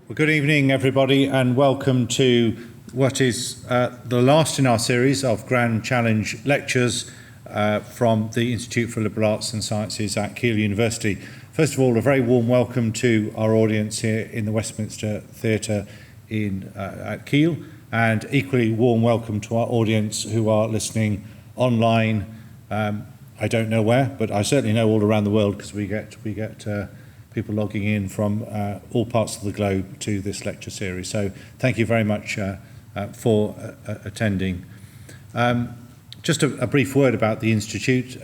Well, good evening, everybody, and welcome to what is the last in our series of Grand Challenge lectures from the Institute for Liberal Arts and Sciences at Keele University. First of all, a very warm welcome to our audience here in the Westminster Theatre at Keele, and equally warm welcome to our audience who are listening online. I don't know where, but I certainly know all around the world, because we get people logging in from all parts of the globe to this lecture series. So thank you very much for attending. Just a brief word about the Institute.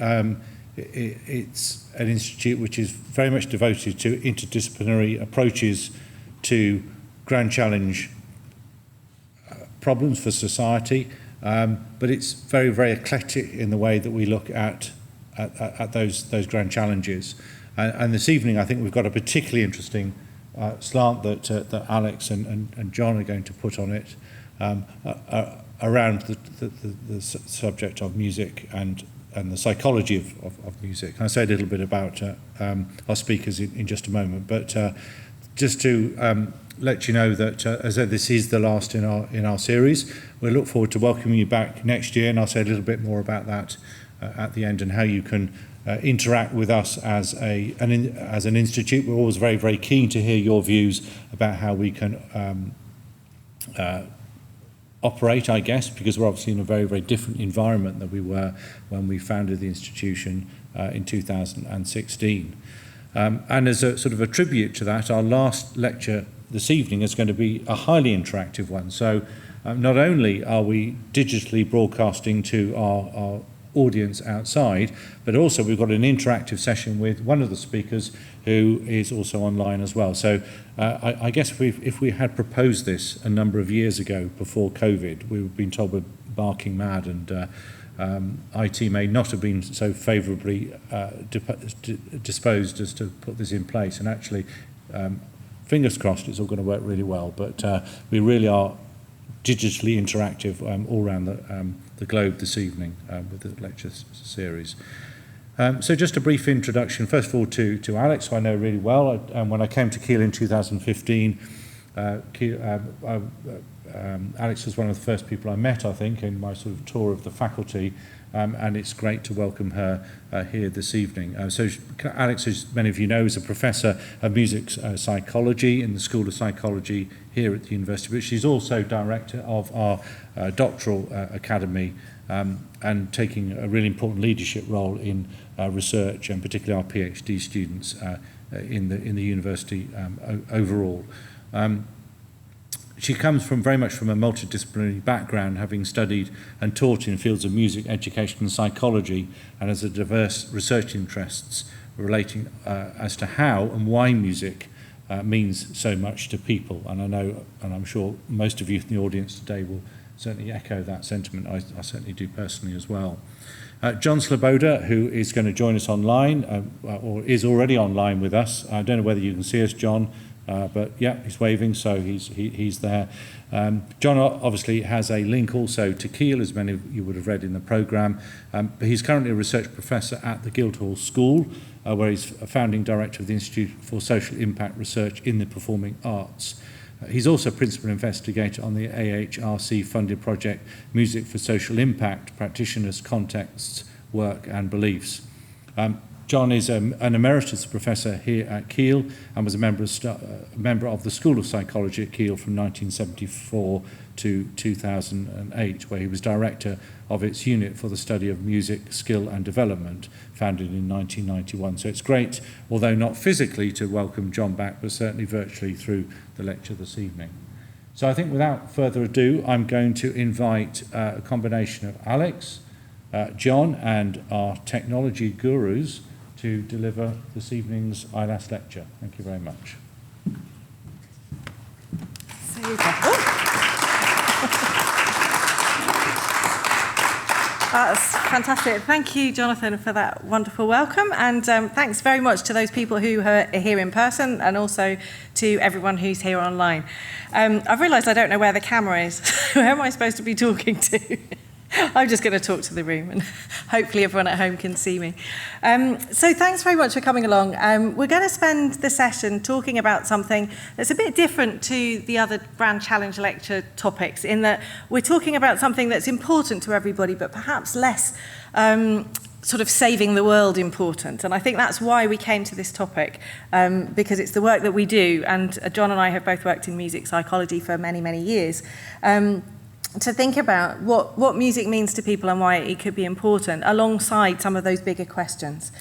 It's an institute which is very much devoted to interdisciplinary approaches to Grand Challenge problems for society, but it's very, very eclectic in the way that we look at those grand challenges. And this evening, I think we've got a particularly interesting slant that Alex and John are going to put on it around the subject of music and the psychology of music. I'll say a little bit about our speakers in just a moment, but just to let you know that as this is the last in our series, we look forward to welcoming you back next year, and I'll say a little bit more about that at the end and how you can interact with us as an institute. We're always very, very keen to hear your views about how we can operate, I guess, because we're obviously in a very, very different environment than we were when we founded the institution in 2016. And as a sort of a tribute to that, our last lecture this evening is going to be a highly interactive one. So not only are we digitally broadcasting to our audience outside, but also we've got an interactive session with one of the speakers who is also online as well. So I guess if we had proposed this a number of years ago before COVID, we would been told we're barking mad, and IT may not have been so favourably disposed as to put this in place. And actually, fingers crossed, it's all going to work really well. But we really are digitally interactive all around the globe this evening with the lecture series. So just a brief introduction, first of all, to Alex, who I know really well. When I came to Keele in 2015, Alex was one of the first people I met, I think, in my sort of tour of the faculty, and it's great to welcome her here this evening. So Alex, as many of you know, is a professor of music psychology in the School of Psychology here at the university, but she's also director of our doctoral academy, and taking a really important leadership role in research, and particularly our PhD students in the university overall. She comes very much from a multidisciplinary background, having studied and taught in fields of music, education and psychology, and has a diverse research interests relating as to how and why music means so much to people. And I know, and I'm sure most of you in the audience today will certainly echo that sentiment. I certainly do personally as well. John Sloboda, who is going to join us online, or is already online with us. I don't know whether you can see us, John. But yeah, he's waving, so he's there. John obviously has a link also to Keele, as many of you would have read in the programme. But he's currently a research professor at the Guildhall School, where he's a founding director of the Institute for Social Impact Research in the Performing Arts. He's also principal investigator on the AHRC-funded project Music for Social Impact, Practitioners, Contexts, Work and Beliefs. John is an emeritus professor here at Keele and was a member of the School of Psychology at Keele from 1974 to 2008, where he was director of its unit for the study of music, skill and development, founded in 1991. So it's great, although not physically, to welcome John back, but certainly virtually through the lecture this evening. So I think without further ado, I'm going to invite a combination of Alex, John and our technology gurus to deliver this evening's ILAS lecture. Thank you very much. That's fantastic. Thank you, Jonathan, for that wonderful welcome. And thanks very much to those people who are here in person, and also to everyone who's here online. I've realised I don't know where the camera is. Who am I supposed to be talking to? I'm just going to talk to the room and hopefully everyone at home can see me. So thanks very much for coming along. We're going to spend the session talking about something that's a bit different to the other Brand Challenge lecture topics, in that we're talking about something that's important to everybody, but perhaps less sort of saving the world important. And I think that's why we came to this topic, because it's the work that we do. And John and I have both worked in music psychology for many, many years. To think about what music means to people and why it could be important, alongside some of those bigger questions.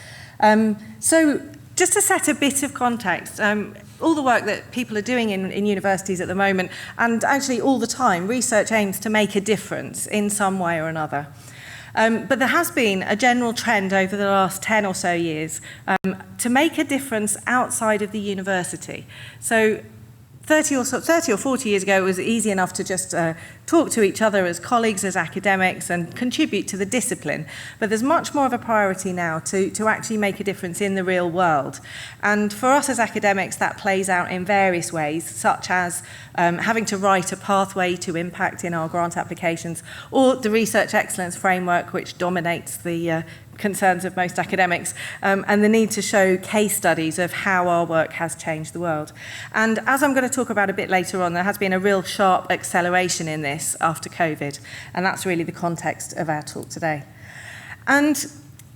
So just to set a bit of context, all the work that people are doing in universities at the moment, and actually all the time, research aims to make a difference in some way or another. But there has been a general trend over the last 10 or so years to make a difference outside of the university. So 30 or 40 years ago, it was easy enough to just talk to each other as colleagues, as academics, and contribute to the discipline. But there's much more of a priority now to actually make a difference in the real world. And for us as academics, that plays out in various ways, such as having to write a pathway to impact in our grant applications, or the research excellence framework, which dominates the concerns of most academics, and the need to show case studies of how our work has changed the world. And as I'm going to talk about a bit later on, there has been a real sharp acceleration in this after COVID, and that's really the context of our talk today. And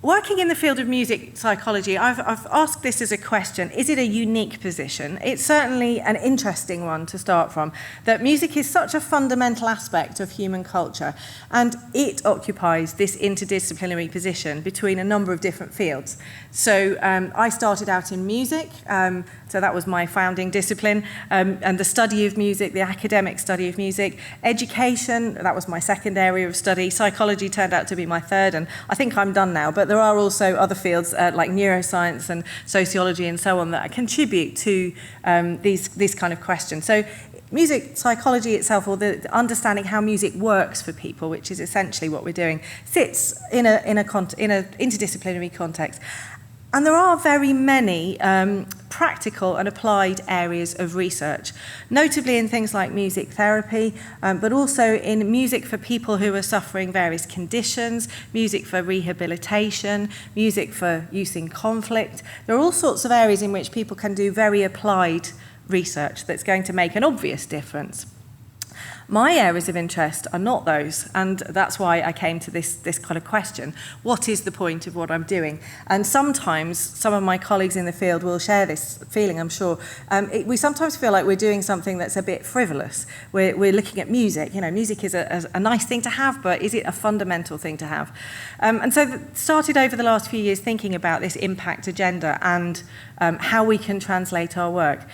working in the field of music psychology, I've asked this as a question: is it a unique position? It's certainly an interesting one to start from, that music is such a fundamental aspect of human culture, and it occupies this interdisciplinary position between a number of different fields. So I started out in music, so that was my founding discipline, and the study of music, the academic study of music. Education, that was my second area of study. Psychology turned out to be my third, and I think I'm done now, but there are also other fields like neuroscience and sociology and so on that contribute to these kind of questions. So music psychology itself, or the understanding how music works for people, which is essentially what we're doing, sits in a interdisciplinary context. And there are very many practical and applied areas of research, notably in things like music therapy, but also in music for people who are suffering various conditions, music for rehabilitation, music for use in conflict. There are all sorts of areas in which people can do very applied research that's going to make an obvious difference. My areas of interest are not those, and that's why I came to this kind of question. What is the point of what I'm doing? And sometimes some of my colleagues in the field will share this feeling, I'm sure. We sometimes feel like we're doing something that's a bit frivolous. We're looking at music. You know, music is a nice thing to have, but is it a fundamental thing to have? And so started over the last few years thinking about this impact agenda and how we can translate our work.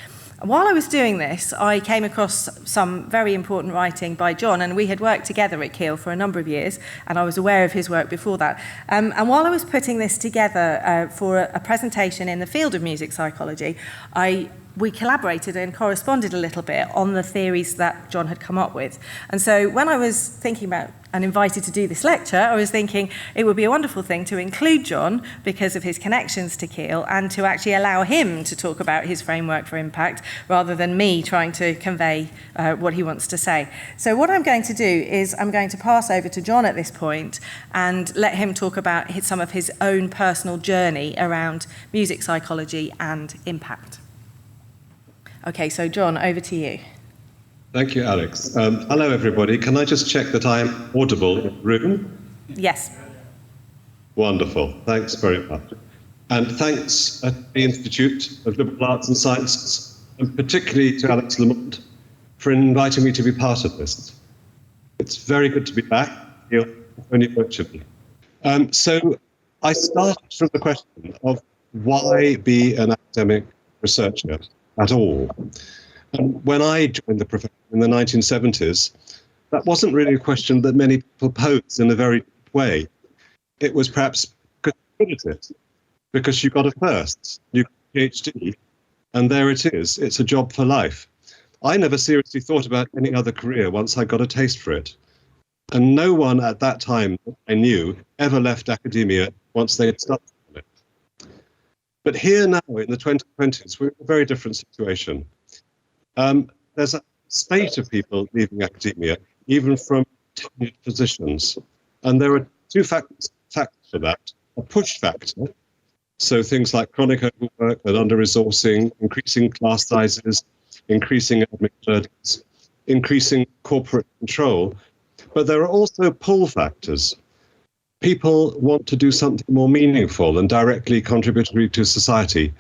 While I was doing this, I came across some very important writing by John, and we had worked together at Keele for a number of years, and I was aware of his work before that. And while I was putting this together for a presentation in the field of music psychology, we collaborated and corresponded a little bit on the theories that John had come up with. And so when I was thinking about and invited to do this lecture, I was thinking it would be a wonderful thing to include John because of his connections to Keele, and to actually allow him to talk about his framework for impact rather than me trying to convey what he wants to say. So what I'm going to do is I'm going to pass over to John at this point and let him talk about some of his own personal journey around music psychology and impact. Okay, so John, over to you. Thank you, Alex. Hello, everybody. Can I just check that I'm audible in the room? Yes. Wonderful. Thanks very much. And thanks to the Institute of Liberal Arts and Sciences, and particularly to Alex Lamont, for inviting me to be part of this. It's very good to be back, only virtually. So I started from the question of why be an academic researcher at all. And when I joined the profession in the 1970s, that wasn't really a question that many people posed in a very deep way. It was perhaps because you did it, because you got a first, you got a PhD, and there it is. It's a job for life. I never seriously thought about any other career once I got a taste for it. And no one at that time that I knew ever left academia once they had started on it. But here now, in the 2020s, we're in a very different situation. There's a spate of people leaving academia, even from tenured positions. And there are two factors for that. A push factor, so things like chronic overwork and under-resourcing, increasing class sizes, increasing admin burdens, increasing corporate control. But there are also pull factors. People want to do something more meaningful and directly contributory to society,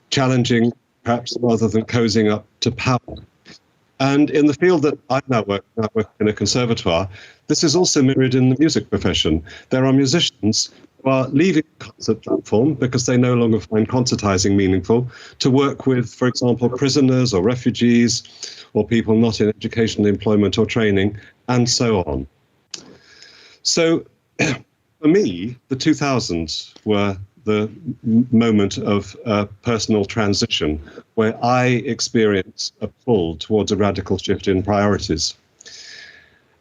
challenging perhaps rather than cozying up to power. And in the field that I now work in a conservatoire, this is also mirrored in the music profession. There are musicians who are leaving the concert platform because they no longer find concertizing meaningful to work with, for example, prisoners or refugees or people not in education, employment or training, and so on. So for me, the 2000s were the moment of personal transition where I experienced a pull towards a radical shift in priorities.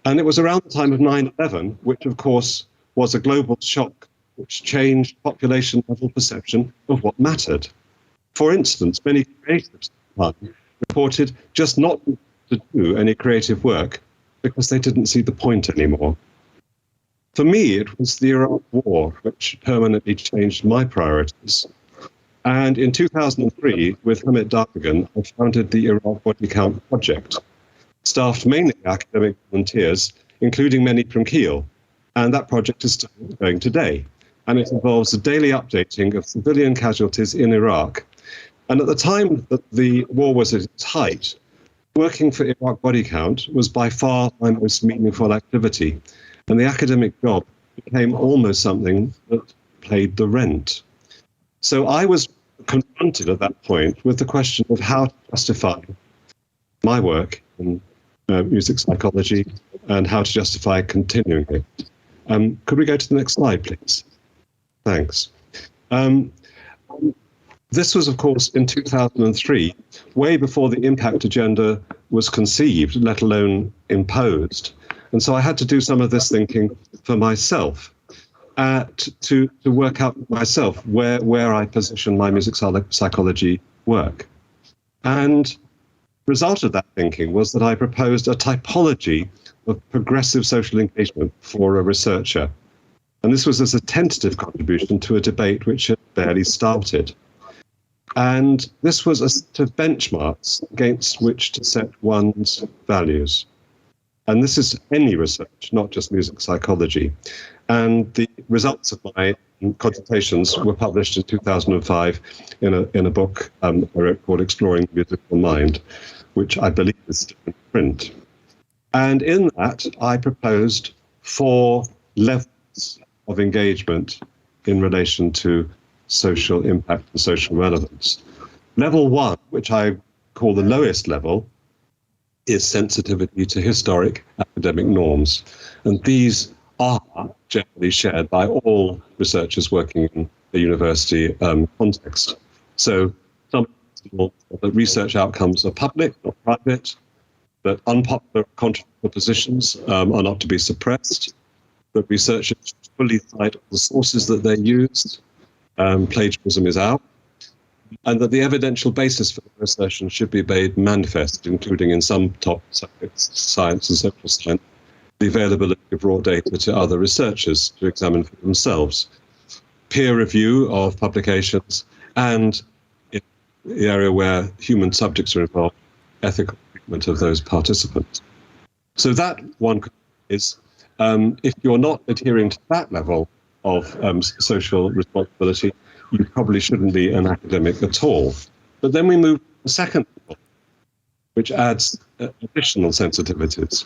And it was around the time of 9/11, which of course was a global shock which changed population level perception of what mattered. For instance, many creatives reported just not to do any creative work because they didn't see the point anymore. For me, it was the Iraq War which permanently changed my priorities. And in 2003, with Hamid Dargan, I founded the Iraq Body Count Project, staffed mainly by academic volunteers, including many from Kiel. And that project is still going today. And it involves a daily updating of civilian casualties in Iraq. And at the time that the war was at its height, working for Iraq Body Count was by far my most meaningful activity. And the academic job became almost something that paid the rent. So I was confronted at that point with the question of how to justify my work in music psychology and how to justify continuing it. Could we go to the next slide, please? Thanks. This was, of course, in 2003, way before the impact agenda was conceived, let alone imposed. And so I had to do some of this thinking for myself, to work out myself where I position my music psychology work. And the result of that thinking was that I proposed a typology of progressive social engagement for a researcher. And this was as a tentative contribution to a debate which had barely started. And this was a set of benchmarks against which to set one's values. And this is any research, not just music psychology. And the results of my consultations were published in 2005 in a book I wrote called Exploring the Musical Mind, which I believe is still in print. And in that, I proposed 4 levels of engagement in relation to social impact and social relevance. Level 1, which I call the lowest level, is sensitivity to historic academic norms. And these are generally shared by all researchers working in the university context. So some people that research outcomes are public, not private, that unpopular controversial positions are not to be suppressed, that researchers fully cite the sources that they used, plagiarism is out, and that the evidential basis for the assertion should be made manifest, including in some top subjects, science and social science, the availability of raw data to other researchers to examine for themselves, peer review of publications, and in the area where human subjects are involved, ethical treatment of those participants. So that one is, if you're not adhering to that level of social responsibility, you probably shouldn't be an academic at all. But then we move to the second level, which adds additional sensitivities.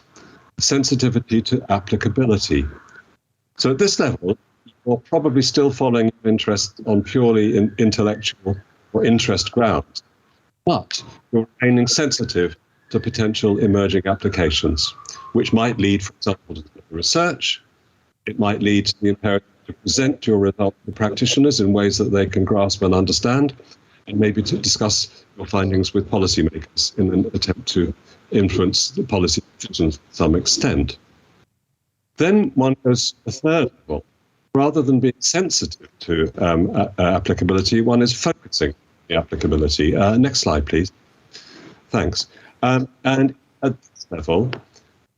Sensitivity to applicability. So at this level, you're probably still following your interest on purely intellectual or interest grounds, but you're remaining sensitive to potential emerging applications, which might lead, for example, to research. It might lead to the imperative to present your results to practitioners in ways that they can grasp and understand, and maybe to discuss your findings with policymakers in an attempt to influence the policy decisions to some extent. Then one goes to the third level. Rather than being sensitive to applicability, one is focusing the applicability. Next slide, please. Thanks. And at this level,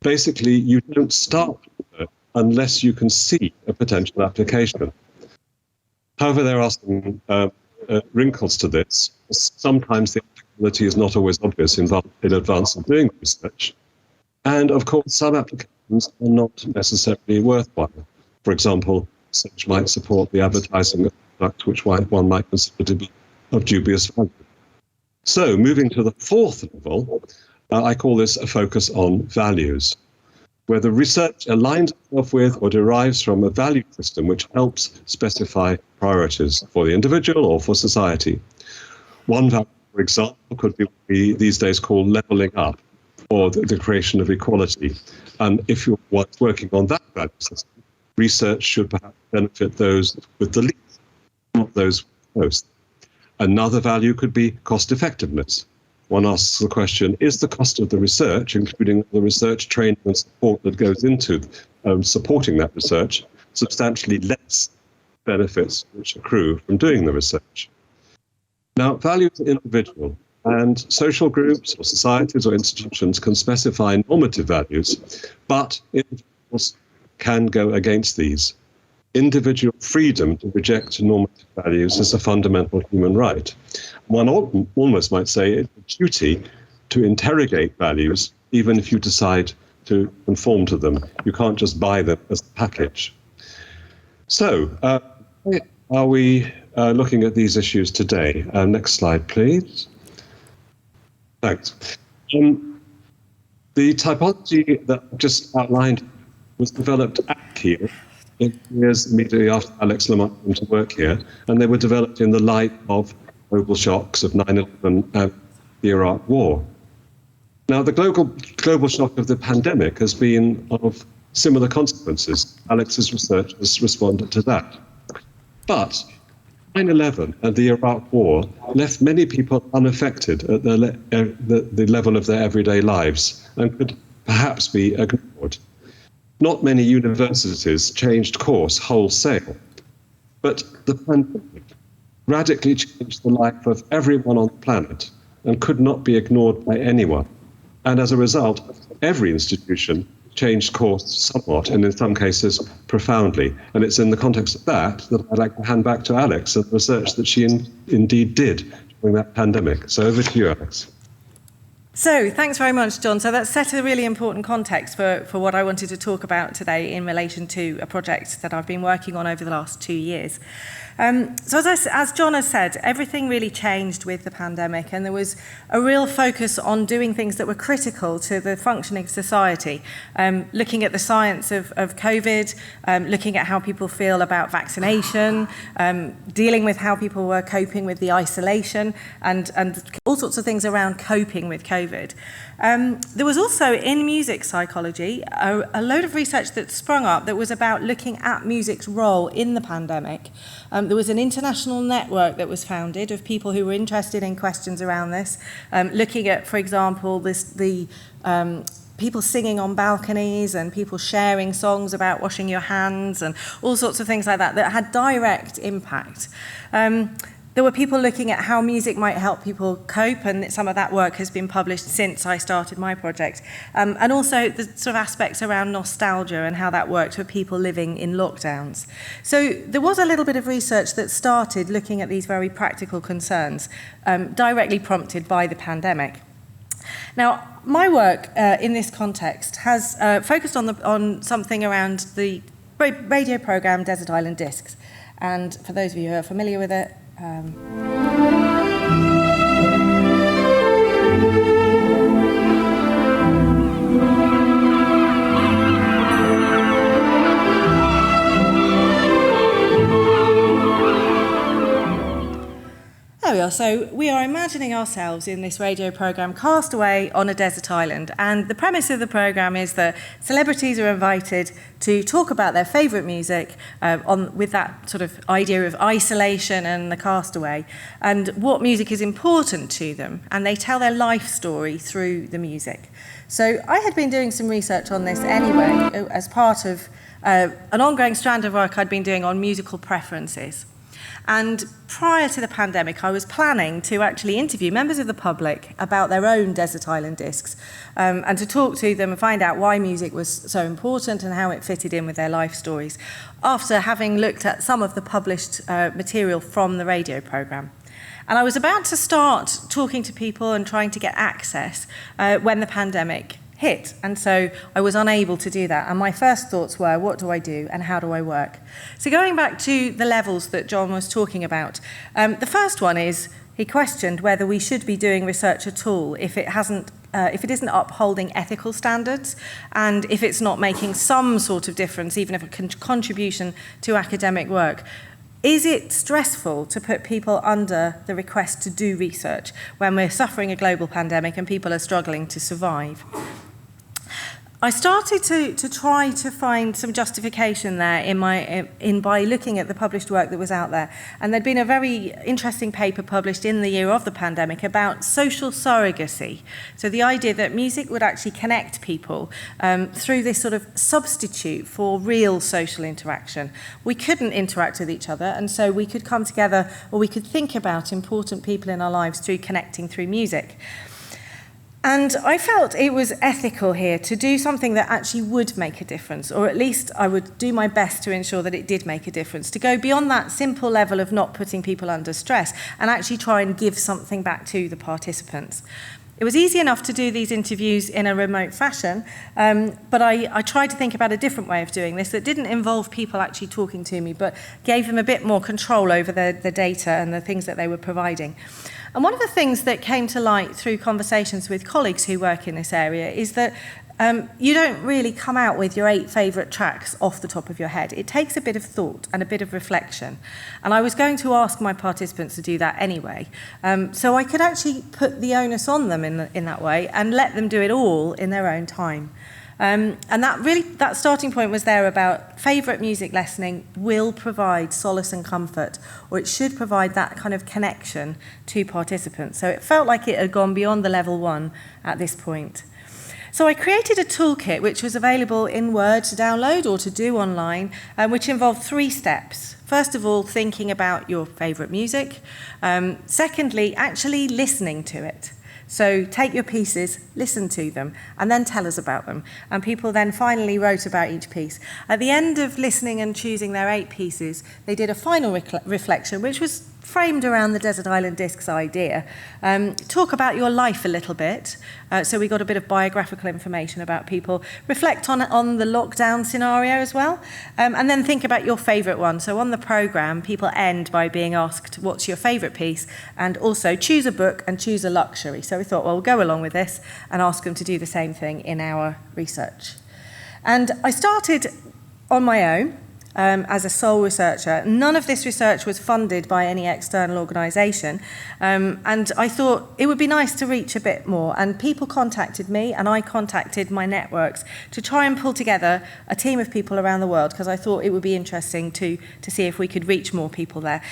basically, you don't start with unless you can see a potential application. However, there are some wrinkles to this. Sometimes the applicability is not always obvious in advance of doing research. And of course, some applications are not necessarily worthwhile. For example, research might support the advertising of products which one might consider to be of dubious value. So moving to the fourth level, I call this a focus on values, where the research aligns itself with or derives from a value system which helps specify priorities for the individual or for society. One value, for example, could be what we these days call levelling up, or the creation of equality. And if you're working on that value system, research should perhaps benefit those with the least, not those with the most. Another value could be cost effectiveness. One asks the question, is the cost of the research, including the research training and support that goes into supporting that research, substantially less benefits which accrue from doing the research? Now, values are individual, and social groups or societies or institutions can specify normative values, but individuals can go against these. Individual freedom to reject normative values is a fundamental human right. One almost might say it's a duty to interrogate values, even if you decide to conform to them. You can't just buy them as a package. So, are we looking at these issues today? Next slide, please. Thanks. The typology that I just outlined was developed at Kiel in years immediately after Alex Lamont came to work here, and they were developed in the light of global shocks of 9/11 and the Iraq War. Now, the global shock of the pandemic has been of similar consequences. Alex's research has responded to that. But 9/11 and the Iraq War left many people unaffected at the level of their everyday lives and could perhaps be ignored. Not many universities changed course wholesale, but the pandemic radically changed the life of everyone on the planet and could not be ignored by anyone. And as a result, every institution changed course somewhat, and in some cases profoundly. And it's in the context of that I'd like to hand back to Alex and the research that she indeed did during that pandemic. So over to you, Alex. So thanks very much, John. So that set a really important context for what I wanted to talk about today in relation to a project that I've been working on over the last 2 years. So as John has said, everything really changed with the pandemic, and there was a real focus on doing things that were critical to the functioning of society, looking at the science of COVID, looking at how people feel about vaccination, dealing with how people were coping with the isolation, and all sorts of things around coping with COVID. There was also, in music psychology, a load of research that sprung up that was about looking at music's role in the pandemic. There was an international network that was founded of people who were interested in questions around this, looking at, for example, the people singing on balconies and people sharing songs about washing your hands and all sorts of things like that that had direct impact. There were people looking at how music might help people cope, and some of that work has been published since I started my project. And also the sort of aspects around nostalgia and how that worked for people living in lockdowns. So there was a little bit of research that started looking at these very practical concerns, directly prompted by the pandemic. Now, my work in this context has focused on something around the radio program Desert Island Discs. And for those of you who are familiar with it, there we are. So we are imagining ourselves in this radio program cast away on a desert island, and the premise of the program is that celebrities are invited to talk about their favourite music with that sort of idea of isolation and the castaway, and what music is important to them, and they tell their life story through the music. So I had been doing some research on this anyway as part of an ongoing strand of work I'd been doing on musical preferences. And prior to the pandemic, I was planning to actually interview members of the public about their own desert island discs, and to talk to them and find out why music was so important and how it fitted in with their life stories, after having looked at some of the published material from the radio programme. And I was about to start talking to people and trying to get access when the pandemic hit. And so I was unable to do that. And my first thoughts were, what do I do and how do I work? So going back to the levels that John was talking about, the first one is he questioned whether we should be doing research at all if it isn't upholding ethical standards and if it's not making some sort of difference, even if a contribution to academic work. Is it stressful to put people under the request to do research when we're suffering a global pandemic and people are struggling to survive? I started to try to find some justification there by looking at the published work that was out there. And there'd been a very interesting paper published in the year of the pandemic about social surrogacy. So the idea that music would actually connect people through this sort of substitute for real social interaction. We couldn't interact with each other, and so we could come together, or we could think about important people in our lives through connecting through music. And I felt it was ethical here to do something that actually would make a difference, or at least I would do my best to ensure that it did make a difference, to go beyond that simple level of not putting people under stress and actually try and give something back to the participants. It was easy enough to do these interviews in a remote fashion, but I tried to think about a different way of doing this that didn't involve people actually talking to me, but gave them a bit more control over the data and the things that they were providing. And one of the things that came to light through conversations with colleagues who work in this area is that you don't really come out with your 8 favourite tracks off the top of your head. It takes a bit of thought and a bit of reflection. And I was going to ask my participants to do that anyway. So I could actually put the onus on them in that way and let them do it all in their own time. And that starting point was there about favourite music lessoning will provide solace and comfort, or it should provide that kind of connection to participants. So it felt like it had gone beyond the level 1 at this point. So I created a toolkit which was available in Word to download or to do online, which involved 3 steps. First of all, thinking about your favourite music. Secondly, actually listening to it. So take your pieces, listen to them, and then tell us about them. And people then finally wrote about each piece. At the end of listening and choosing their 8 pieces, they did a final reflection, which was framed around the Desert Island Discs idea. Talk about your life a little bit. So we got a bit of biographical information about people. Reflect on the lockdown scenario as well. And then think about your favourite one. So on the programme, people end by being asked, what's your favourite piece? And also choose a book and choose a luxury. So we thought, well, we'll go along with this and ask them to do the same thing in our research. And I started on my own. As a sole researcher. None of this research was funded by any external organisation, and I thought it would be nice to reach a bit more, and people contacted me and I contacted my networks to try and pull together a team of people around the world, because I thought it would be interesting to see if we could reach more people there.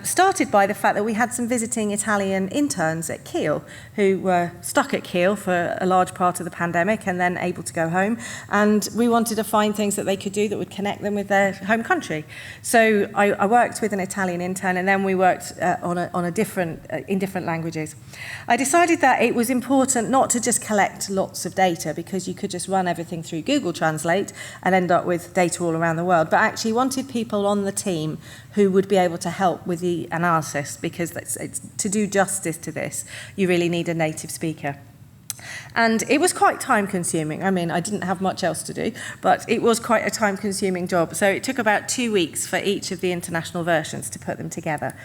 Started by the fact that we had some visiting Italian interns at Kiel who were stuck at Kiel for a large part of the pandemic and then able to go home, and we wanted to find things that they could do that would connect them with their home country. So I worked with an Italian intern, and then we worked in different languages. I decided that it was important not to just collect lots of data, because you could just run everything through Google Translate and end up with data all around the world, but actually wanted people on the team who would be able to help with the analysis, because to do justice to this, you really need a native speaker. And it was quite time-consuming. I mean, I didn't have much else to do, but it was quite a time-consuming job. So it took about 2 weeks for each of the international versions to put them together.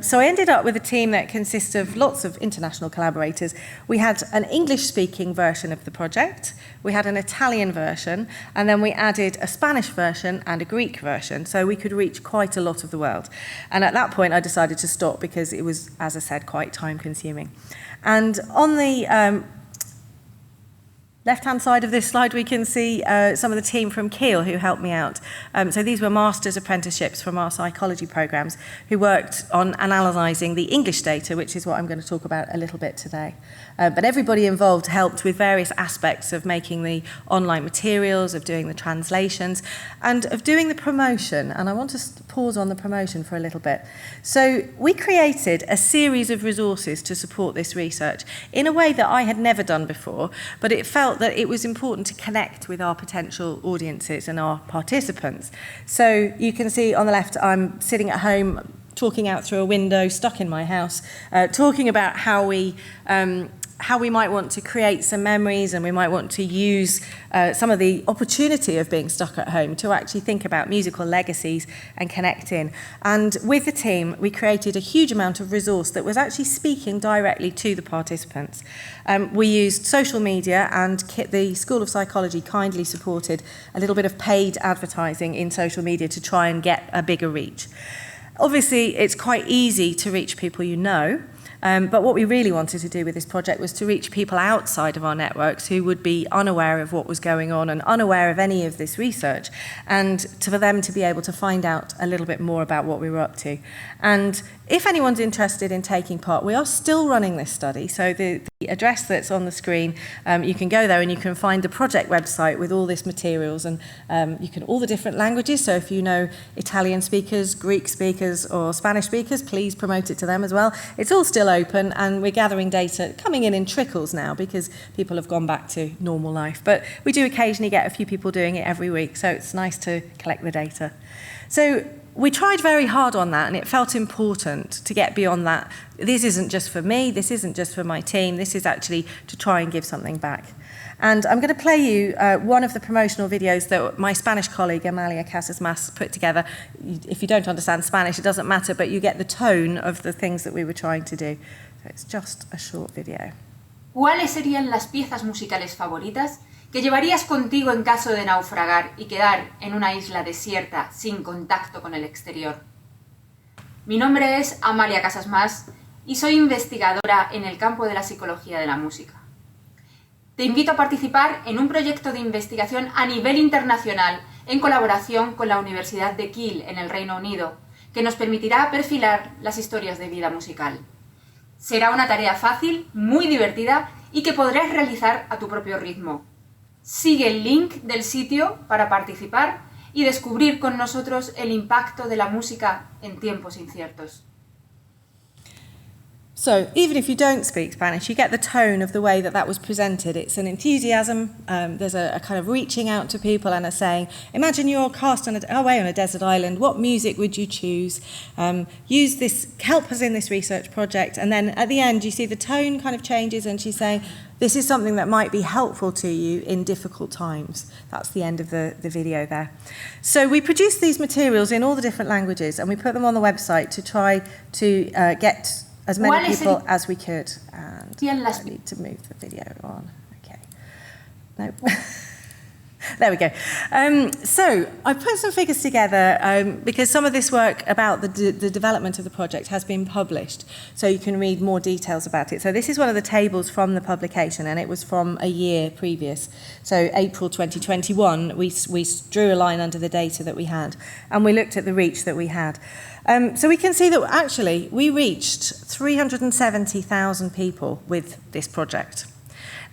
So I ended up with a team that consists of lots of international collaborators. We had an English-speaking version of the project, we had an Italian version, and then we added a Spanish version and a Greek version, so we could reach quite a lot of the world. And at that point, I decided to stop because it was, as I said, quite time-consuming. And on the left-hand side of this slide, we can see some of the team from Kiel who helped me out. So these were master's apprenticeships from our psychology programs who worked on analysing the English data, which is what I'm going to talk about a little bit today. But everybody involved helped with various aspects of making the online materials, of doing the translations, and of doing the promotion. And I want to pause on the promotion for a little bit. So we created a series of resources to support this research in a way that I had never done before, but it felt that it was important to connect with our potential audiences and our participants. So you can see on the left, I'm sitting at home, talking out through a window, stuck in my house, talking about how we might want to create some memories, and we might want to use some of the opportunity of being stuck at home to actually think about musical legacies and connect in. And with the team, we created a huge amount of resource that was actually speaking directly to the participants. We used social media, and the School of Psychology kindly supported a little bit of paid advertising in social media to try and get a bigger reach. Obviously, it's quite easy to reach people you know, but what we really wanted to do with this project was to reach people outside of our networks who would be unaware of what was going on and unaware of any of this research, and for them to be able to find out a little bit more about what we were up to. And if anyone's interested in taking part, we are still running this study. So the address that's on the screen, you can go there and you can find the project website with all this materials, and all the different languages. So if you know Italian speakers, Greek speakers, or Spanish speakers, please promote it to them as well. It's all still open, and we're gathering data coming in trickles now because people have gone back to normal life. But we do occasionally get a few people doing it every week, so it's nice to collect the data. So we tried very hard on that, and it felt important to get beyond that. This isn't just for me, this isn't just for my team, this is actually to try and give something back. And I'm going to play you one of the promotional videos that my Spanish colleague, Amalia Casasmas, put together. If you don't understand Spanish, it doesn't matter, but you get the tone of the things that we were trying to do. So it's just a short video. ¿Cuáles serían las piezas musicales favoritas que llevarías contigo en caso de naufragar y quedar en una isla desierta sin contacto con el exterior? Mi nombre es Amalia Casasmas y soy investigadora en el campo de la psicología de la música. Te invito a participar en un proyecto de investigación a nivel internacional en colaboración con la Universidad de Kiel en el Reino Unido, que nos permitirá perfilar las historias de vida musical. Será una tarea fácil, muy divertida y que podrás realizar a tu propio ritmo. Sigue el link del sitio para participar y descubrir con nosotros el impacto de la música en tiempos inciertos. So even if you don't speak Spanish, you get the tone of the way that was presented. It's an enthusiasm, there's a kind of reaching out to people and a saying, imagine you're cast away on a desert island, what music would you choose? Use this, help us in this research project. And then at the end, you see the tone kind of changes, and she's saying, this is something that might be helpful to you in difficult times. That's the end of the video there. So we produced these materials in all the different languages, and we put them on the website to try to get as many people as we could. And I need to move the video on. Okay. Nope. There we go. So I put some figures together because some of this work about the development of the project has been published, so you can read more details about it. So this is one of the tables from the publication, and it was from a year previous. So April 2021, we drew a line under the data that we had, and we looked at the reach that we had. So we can see that actually we reached 370,000 people with this project.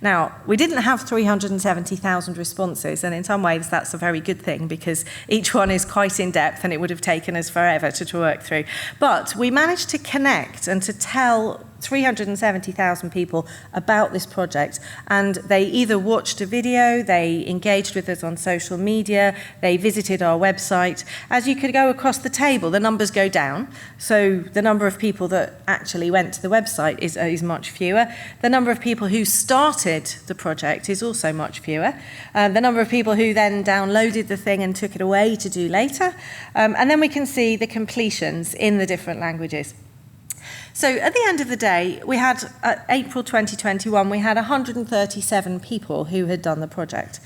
Now, we didn't have 370,000 responses, and in some ways that's a very good thing because each one is quite in-depth and it would have taken us forever to work through. But we managed to connect and to tell 370,000 people about this project, and they either watched a video, they engaged with us on social media, they visited our website. As you could go across the table, the numbers go down, so the number of people that actually went to the website is much fewer. The number of people who started the project is also much fewer. The number of people who then downloaded the thing and took it away to do later. And then we can see the completions in the different languages. So at the end of the day, we had, April 2021, we had 137 people who had done the project.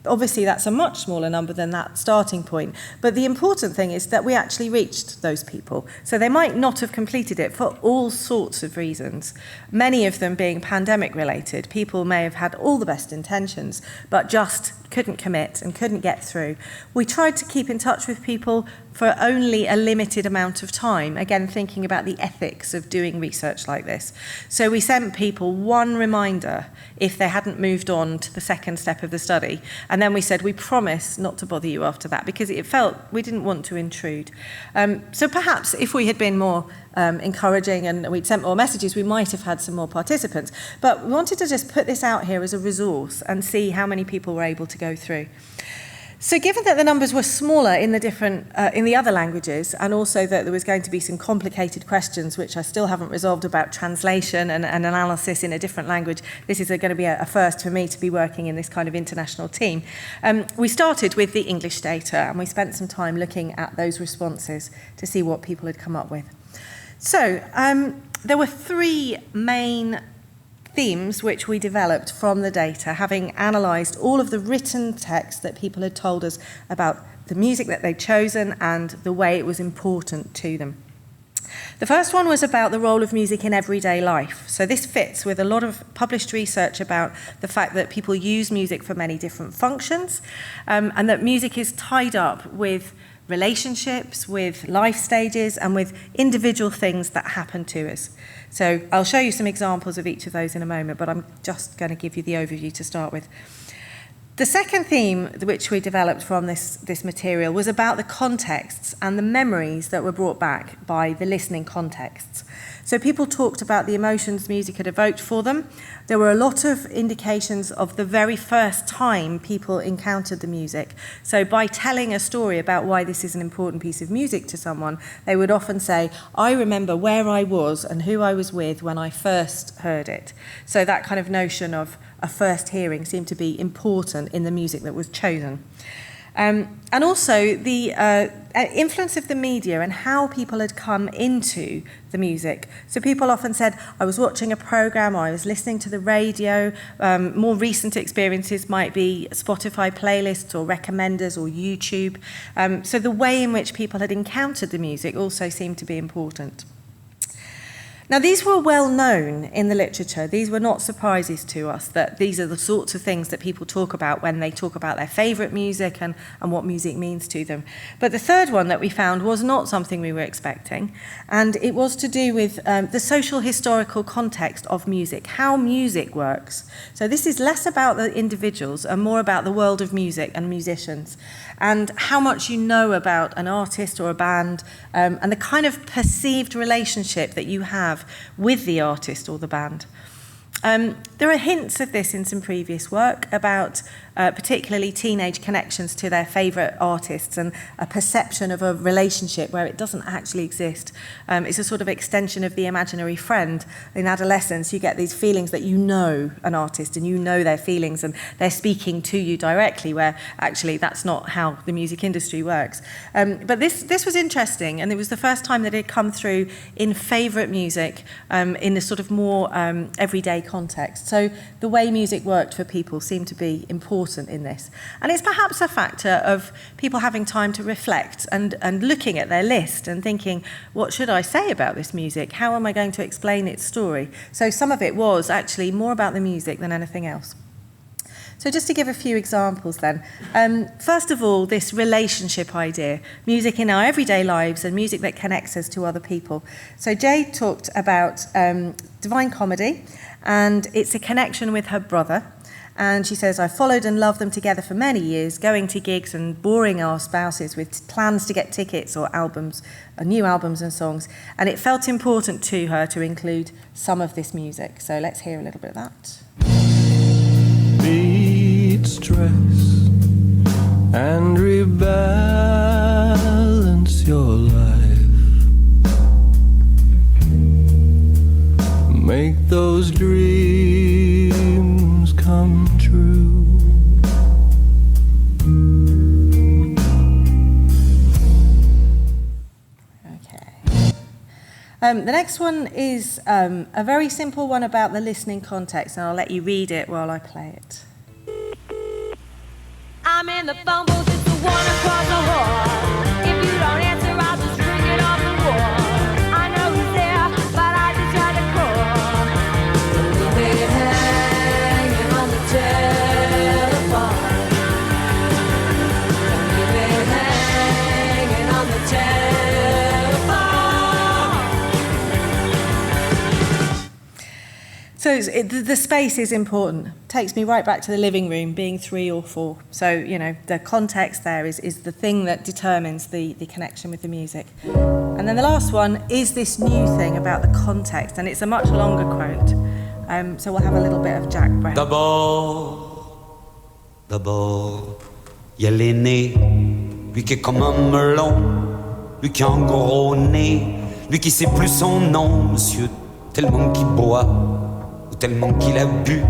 Obviously, that's a much smaller number than that starting point. But the important thing is that we actually reached those people. So they might not have completed it for all sorts of reasons, many of them being pandemic related. People may have had all the best intentions, but just couldn't commit and couldn't get through. We tried to keep in touch with people for only a limited amount of time, again thinking about the ethics of doing research like this. So we sent people one reminder if they hadn't moved on to the second step of the study, and then we said we promise not to bother you after that, because it felt we didn't want to intrude. So perhaps if we had been more encouraging and we'd sent more messages, we might have had some more participants. But we wanted to just put this out here as a resource and see how many people were able to go through. So given that the numbers were smaller in the other languages, and also that there was going to be some complicated questions which I still haven't resolved about translation and analysis in a different language, this is going to be a first for me to be working in this kind of international team. We started with the English data, and we spent some time looking at those responses to see what people had come up with. So there were three main themes which we developed from the data, having analysed all of the written text that people had told us about the music that they'd chosen and the way it was important to them. The first one was about the role of music in everyday life. So this fits with a lot of published research about the fact that people use music for many different functions, and that music is tied up with relationships, with life stages, and with individual things that happen to us. So I'll show you some examples of each of those in a moment, but I'm just going to give you the overview to start with. The second theme which we developed from this material was about the contexts and the memories that were brought back by the listening contexts. So people talked about the emotions music had evoked for them. There were a lot of indications of the very first time people encountered the music. So by telling a story about why this is an important piece of music to someone, they would often say, I remember where I was and who I was with when I first heard it. So that kind of notion of a first hearing seemed to be important in the music that was chosen. And also the influence of the media and how people had come into the music. So people often said, I was watching a program, or I was listening to the radio. More recent experiences might be Spotify playlists or recommenders or YouTube. So the way in which people had encountered the music also seemed to be important. Now, these were well known in the literature. These were not surprises to us, that these are the sorts of things that people talk about when they talk about their favourite music and what music means to them. But the third one that we found was not something we were expecting, and it was to do with the social historical context of music, how music works. So this is less about the individuals and more about the world of music and musicians, and how much you know about an artist or a band, and the kind of perceived relationship that you have with the artist or the band. There are hints of this in some previous work about particularly teenage connections to their favourite artists and a perception of a relationship where it doesn't actually exist. It's a sort of extension of the imaginary friend. In adolescence, you get these feelings that you know an artist and you know their feelings and they're speaking to you directly, where actually that's not how the music industry works. But this was interesting, and it was the first time that it had come through in favourite music in a sort of more everyday context. So the way music worked for people seemed to be important in this. And it's perhaps a factor of people having time to reflect and looking at their list and thinking, what should I say about this music? How am I going to explain its story? So some of it was actually more about the music than anything else. So just to give a few examples then. First of all, this relationship idea, music in our everyday lives and music that connects us to other people. So Jade talked about Divine Comedy, and it's a connection with her brother. And she says, I followed and loved them together for many years, going to gigs and boring our spouses with plans to get tickets or albums, new albums and songs. And it felt important to her to include some of this music. So let's hear a little bit of that. Beat stress and rebalance your life. Make those dreams come true. Okay. The next one is a very simple one about the listening context, and I'll let you read it while I play it. I'm in the phone booth, it's the one across the hall. If you don't answer, I'll just ring it off the wall. I know he's there, but I just try to call. We'll be hanging on the telephone. We'll be hanging on the the space is important. Takes me right back to the living room being 3 or 4. So, you know, the context there is the thing that determines the connection with the music. And then the last one is this new thing about the context, and it's a much longer quote. So we'll have a little bit of Jack Brown. D'abord, il y a l'aîné, lui qui est comme un melon, lui qui a un gros nez, lui qui sait plus son nom, monsieur, tellement qu'il boit, ou tellement qu'il a bu,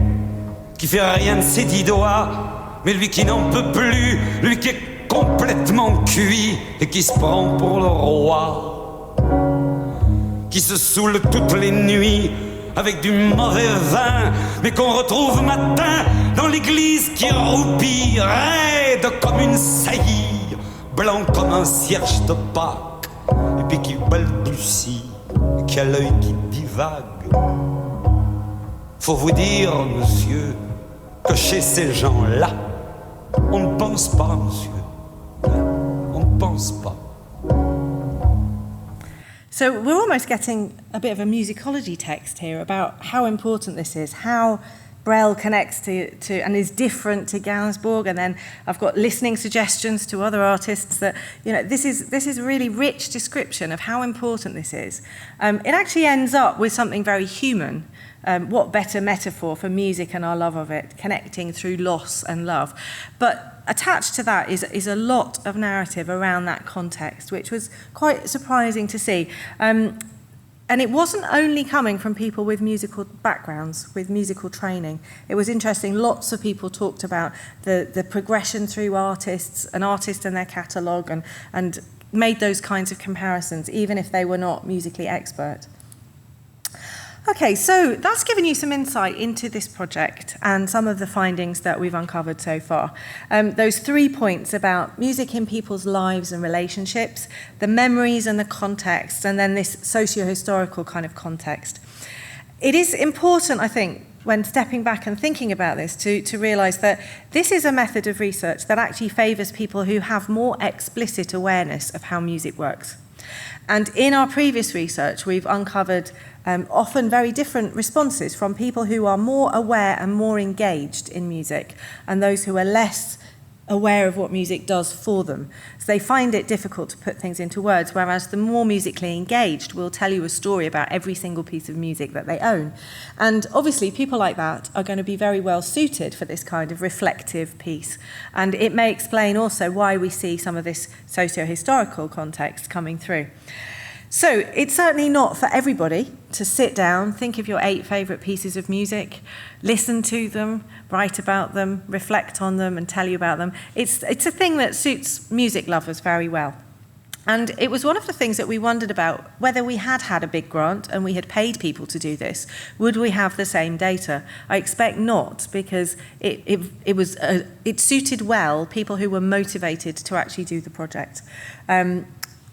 qui fait rien de ses 10 doigts, mais lui qui n'en peut plus, lui qui est complètement cuit et qui se prend pour le roi, qui se saoule toutes les nuits avec du mauvais vin, mais qu'on retrouve matin dans l'église qui roupille, raide comme une saillie, blanc comme un cierge de Pâques, et puis qui balbutie, et qui a l'œil qui divague. Faut vous dire, monsieur, que chez ces gens-là, on ne pense pas, monsieur. On ne pense pas. So we're almost getting a bit of a musicology text here about how important this is, how Brel connects to and is different to Gainsbourg, and then I've got listening suggestions to other artists that, you know, this is a really rich description of how important this is. It actually ends up with something very human. What better metaphor for music and our love of it, connecting through loss and love. But attached to that is a lot of narrative around that context, which was quite surprising to see. And it wasn't only coming from people with musical backgrounds, with musical training. It was interesting, lots of people talked about the progression through artists, an artist and their catalogue, and made those kinds of comparisons, even if they were not musically expert. Okay, so that's given you some insight into this project and some of the findings that we've uncovered so far. Those 3 points about music in people's lives and relationships, the memories and the context, and then this socio-historical kind of context. It is important, I think, when stepping back and thinking about this, to realise that this is a method of research that actually favours people who have more explicit awareness of how music works. And in our previous research, we've uncovered often very different responses from people who are more aware and more engaged in music, and those who are less aware of what music does for them. So they find it difficult to put things into words, whereas the more musically engaged will tell you a story about every single piece of music that they own. And obviously people like that are going to be very well suited for this kind of reflective piece. And it may explain also why we see some of this socio-historical context coming through. So it's certainly not for everybody to sit down, think of your 8 favourite pieces of music, listen to them, write about them, reflect on them and tell you about them. It's a thing that suits music lovers very well. And it was one of the things that we wondered about, whether we had a big grant and we had paid people to do this, would we have the same data? I expect not, because it suited well people who were motivated to actually do the project.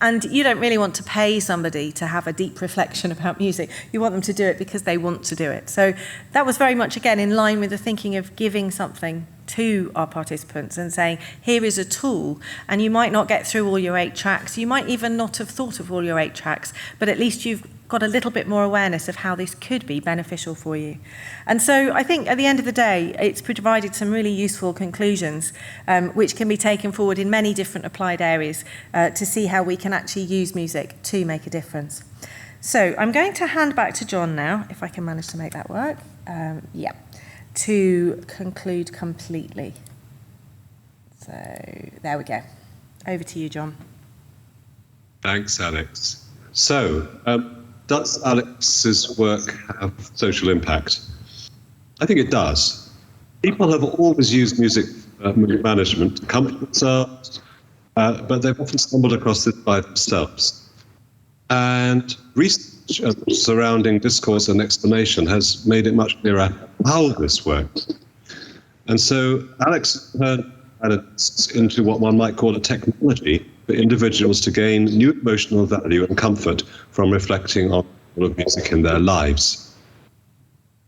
And you don't really want to pay somebody to have a deep reflection about music. You want them to do it because they want to do it. So that was very much, again, in line with the thinking of giving something to our participants and saying, here is a tool, and you might not get through all your 8 tracks. You might even not have thought of all your 8 tracks, but at least you've got a little bit more awareness of how this could be beneficial for you. And so I think at the end of the day, it's provided some really useful conclusions, which can be taken forward in many different applied areas to see how we can actually use music to make a difference. So I'm going to hand back to John now, if I can manage to make that work. To conclude completely. So there we go. Over to you, John. Thanks, Alex. So, does Alex's work have social impact? I think it does. People have always used music management to comfort themselves, but they've often stumbled across this by themselves. And research surrounding discourse and explanation has made it much clearer how this works. And so Alex turned into what one might call a technology for individuals to gain new emotional value and comfort from reflecting on all of music in their lives.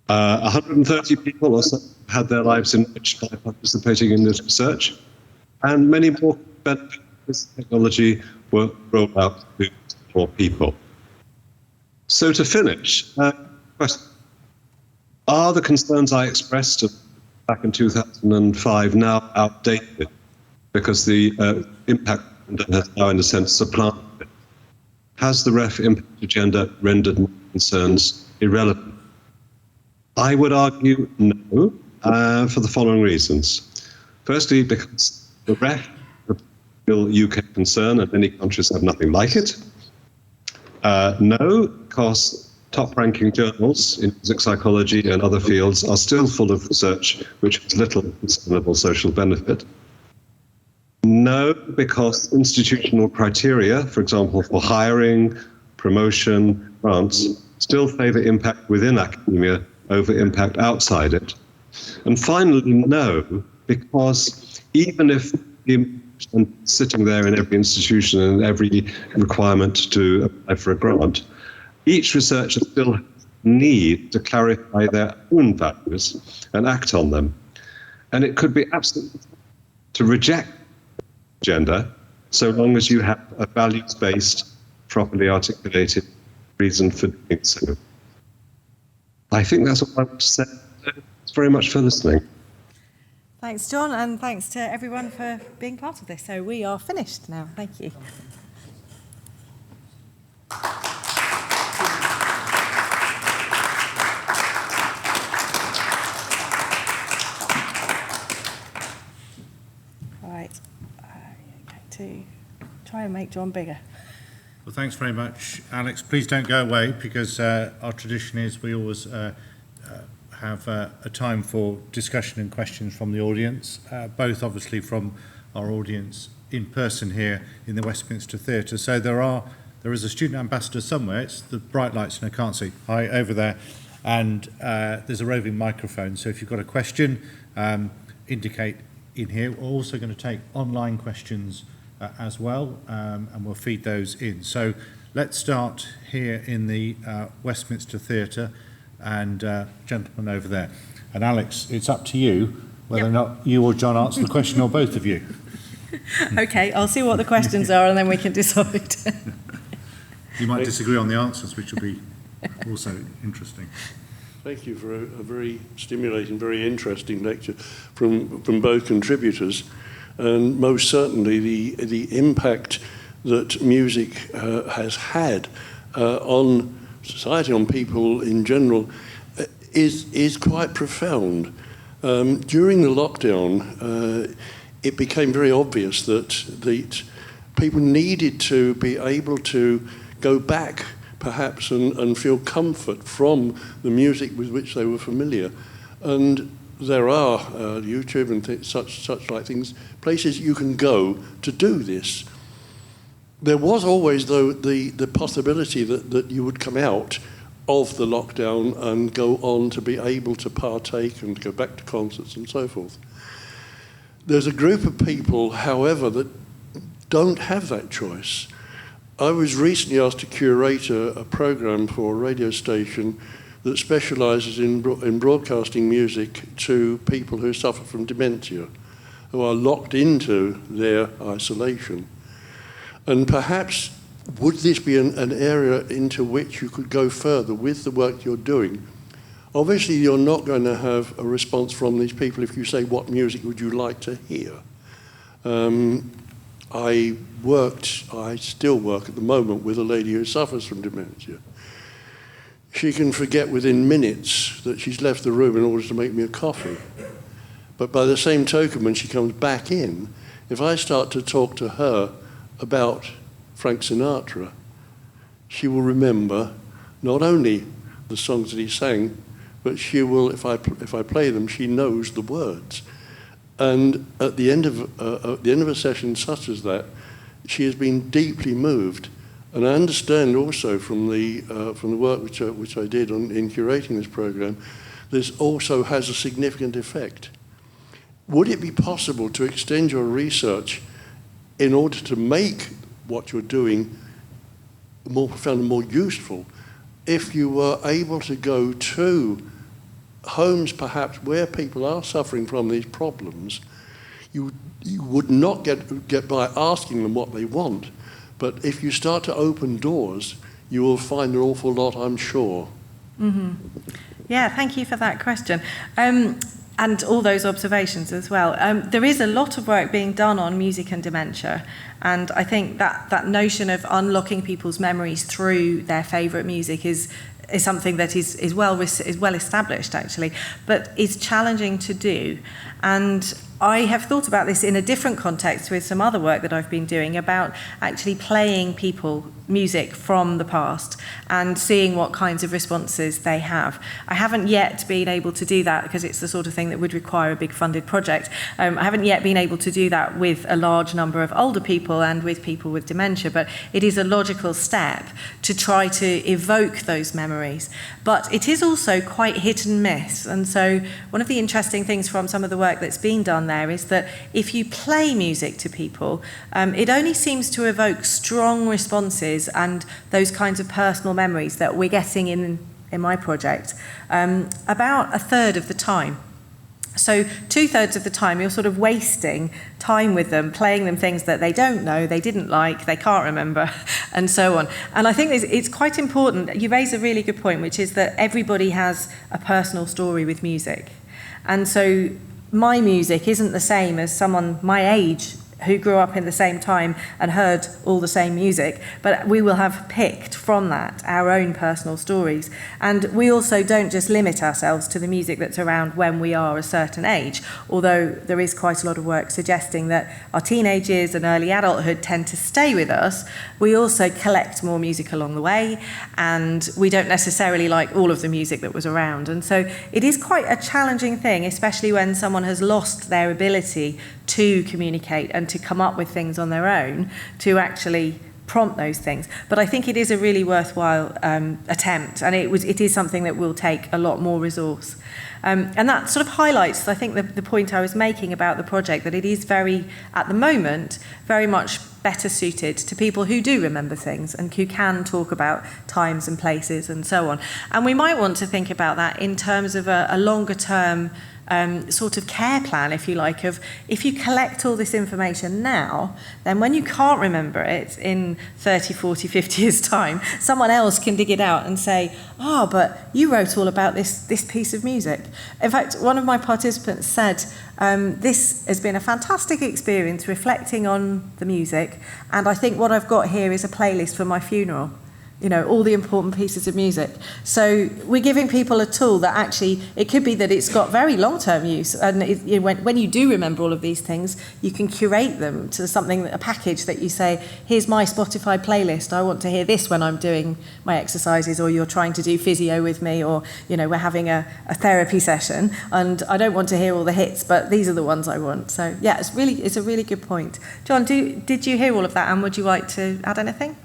130 people or so had their lives enriched by participating in this research, and many more benefits of this technology were rolled out to more people. So to finish, Are the concerns I expressed back in 2005 now outdated because the impact has now, in a sense, supplanted it? Has the REF impact agenda rendered my concerns irrelevant? I would argue no, for the following reasons. Firstly, because the REF is a real UK concern and many countries have nothing like it. No, because top-ranking journals in music psychology and other fields are still full of research which has little discernible social benefit. No, because institutional criteria, for example, for hiring, promotion, grants, still favour impact within academia over impact outside it. And finally, no, because even if sitting there in every institution and every requirement to apply for a grant, each researcher still need to clarify their own values and act on them. And it could be absolutely to reject gender so long as you have a values-based, properly articulated reason for doing so. I think that's what I want to say. Thanks very much for listening. Thanks, John, and thanks to everyone for being part of this. So we are finished now. Thank you. Right. Okay, to try and make John bigger. Well, thanks very much, Alex. Please don't go away, because our tradition is we always have a time for discussion and questions from the audience, both obviously from our audience in person here in the Westminster Theatre. So there is a student ambassador somewhere. It's the bright lights and I can't see. Hi, over there. And there's a roving microphone. So if you've got a question, indicate in here. We're also going to take online questions as well, and we'll feed those in. So let's start here in the Westminster Theatre, and gentleman over there. And Alex, it's up to you whether or not you or John answer the question, or both of you. Okay, I'll see what the questions are and then we can decide. You might disagree on the answers, which will be also interesting. Thank you for a very stimulating, very interesting lecture from both contributors, and most certainly the impact that music has had on society, on people in general, is quite profound. During the lockdown, it became very obvious that people needed to be able to go back perhaps and feel comfort from the music with which they were familiar. And there are YouTube and such like things, places you can go to do this. There was always, though, the possibility that you would come out of the lockdown and go on to be able to partake and go back to concerts and so forth. There's a group of people, however, that don't have that choice. I was recently asked to curate a program for a radio station that specialises in broadcasting music to people who suffer from dementia, who are locked into their isolation. And perhaps would this be an area into which you could go further with the work you're doing? Obviously, you're not going to have a response from these people if you say, what music would you like to hear? I still work at the moment with a lady who suffers from dementia. She can forget within minutes that she's left the room in order to make me a coffee. But by the same token, when she comes back in, if I start to talk to her about Frank Sinatra, she will remember not only the songs that he sang, but she will, if I play them, she knows the words. And at the end of a session such as that, she has been deeply moved. And I understand also from the work which I did in curating this program, this also has a significant effect. Would it be possible to extend your research in order to make what you're doing more profound and more useful, if you were able to go to homes perhaps where people are suffering from these problems? You would not get by asking them what they want, but if you start to open doors, you will find an awful lot, I'm sure. Mm-hmm. Yeah, thank you for that question. And all those observations as well. There is a lot of work being done on music and dementia, and I think that notion of unlocking people's memories through their favourite music is something that is well established, actually, but is challenging to do. And I have thought about this in a different context with some other work that I've been doing about actually playing people music from the past and seeing what kinds of responses they have. I haven't yet been able to do that because it's the sort of thing that would require a big funded project. I haven't yet been able to do that with a large number of older people and with people with dementia, but it is a logical step to try to evoke those memories. But it is also quite hit and miss. And so one of the interesting things from some of the work that's been done there is that if you play music to people, it only seems to evoke strong responses and those kinds of personal memories that we're getting in my project about a third of the time. So 2/3 of the time you're sort of wasting time with them, playing them things that they don't know, they didn't like, they can't remember, and so on. And I think it's quite important. You raise a really good point, which is that everybody has a personal story with music. And so my music isn't the same as someone my age who grew up in the same time and heard all the same music, but we will have picked from that our own personal stories. And we also don't just limit ourselves to the music that's around when we are a certain age, although there is quite a lot of work suggesting that our teenage years and early adulthood tend to stay with us. We also collect more music along the way, and we don't necessarily like all of the music that was around. And so it is quite a challenging thing, especially when someone has lost their ability to communicate and to come up with things on their own, to actually prompt those things. But I think it is a really worthwhile attempt, and it is something that will take a lot more resource. And that sort of highlights, I think, the point I was making about the project, that it is very, at the moment, very much better suited to people who do remember things and who can talk about times and places and so on. And we might want to think about that in terms of a longer term sort of care plan, if you like, of if you collect all this information now, then when you can't remember it in 30, 40, 50 years' time, someone else can dig it out and say, but you wrote all about this piece of music. In fact, one of my participants said, this has been a fantastic experience reflecting on the music, and I think what I've got here is a playlist for my funeral. You know, all the important pieces of music. So we're giving people a tool that actually, it could be that it's got very long-term use, and when you do remember all of these things, you can curate them to something, a package that you say, here's my Spotify playlist, I want to hear this when I'm doing my exercises, or you're trying to do physio with me, or we're having a therapy session, and I don't want to hear all the hits, but these are the ones I want. So yeah, it's a really good point. John, did you hear all of that, and would you like to add anything?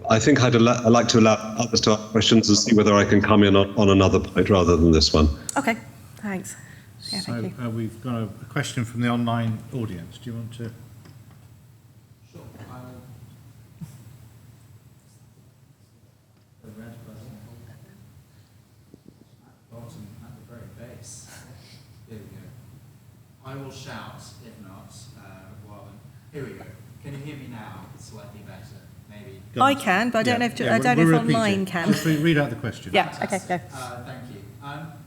I think I'd like to allow others to ask questions and see whether I can come in on another point rather than this one. Okay, thanks. Yeah, so thank you. We've got a question from the online audience. Do you want to? Sure. The red button. Bottom at the very base. Here we go. I will shout, if not, here we go. Can you hear me now? Slightly better. Maybe. I can, but I don't know if online can. Just read out the question. Yeah, okay, go. Thank you.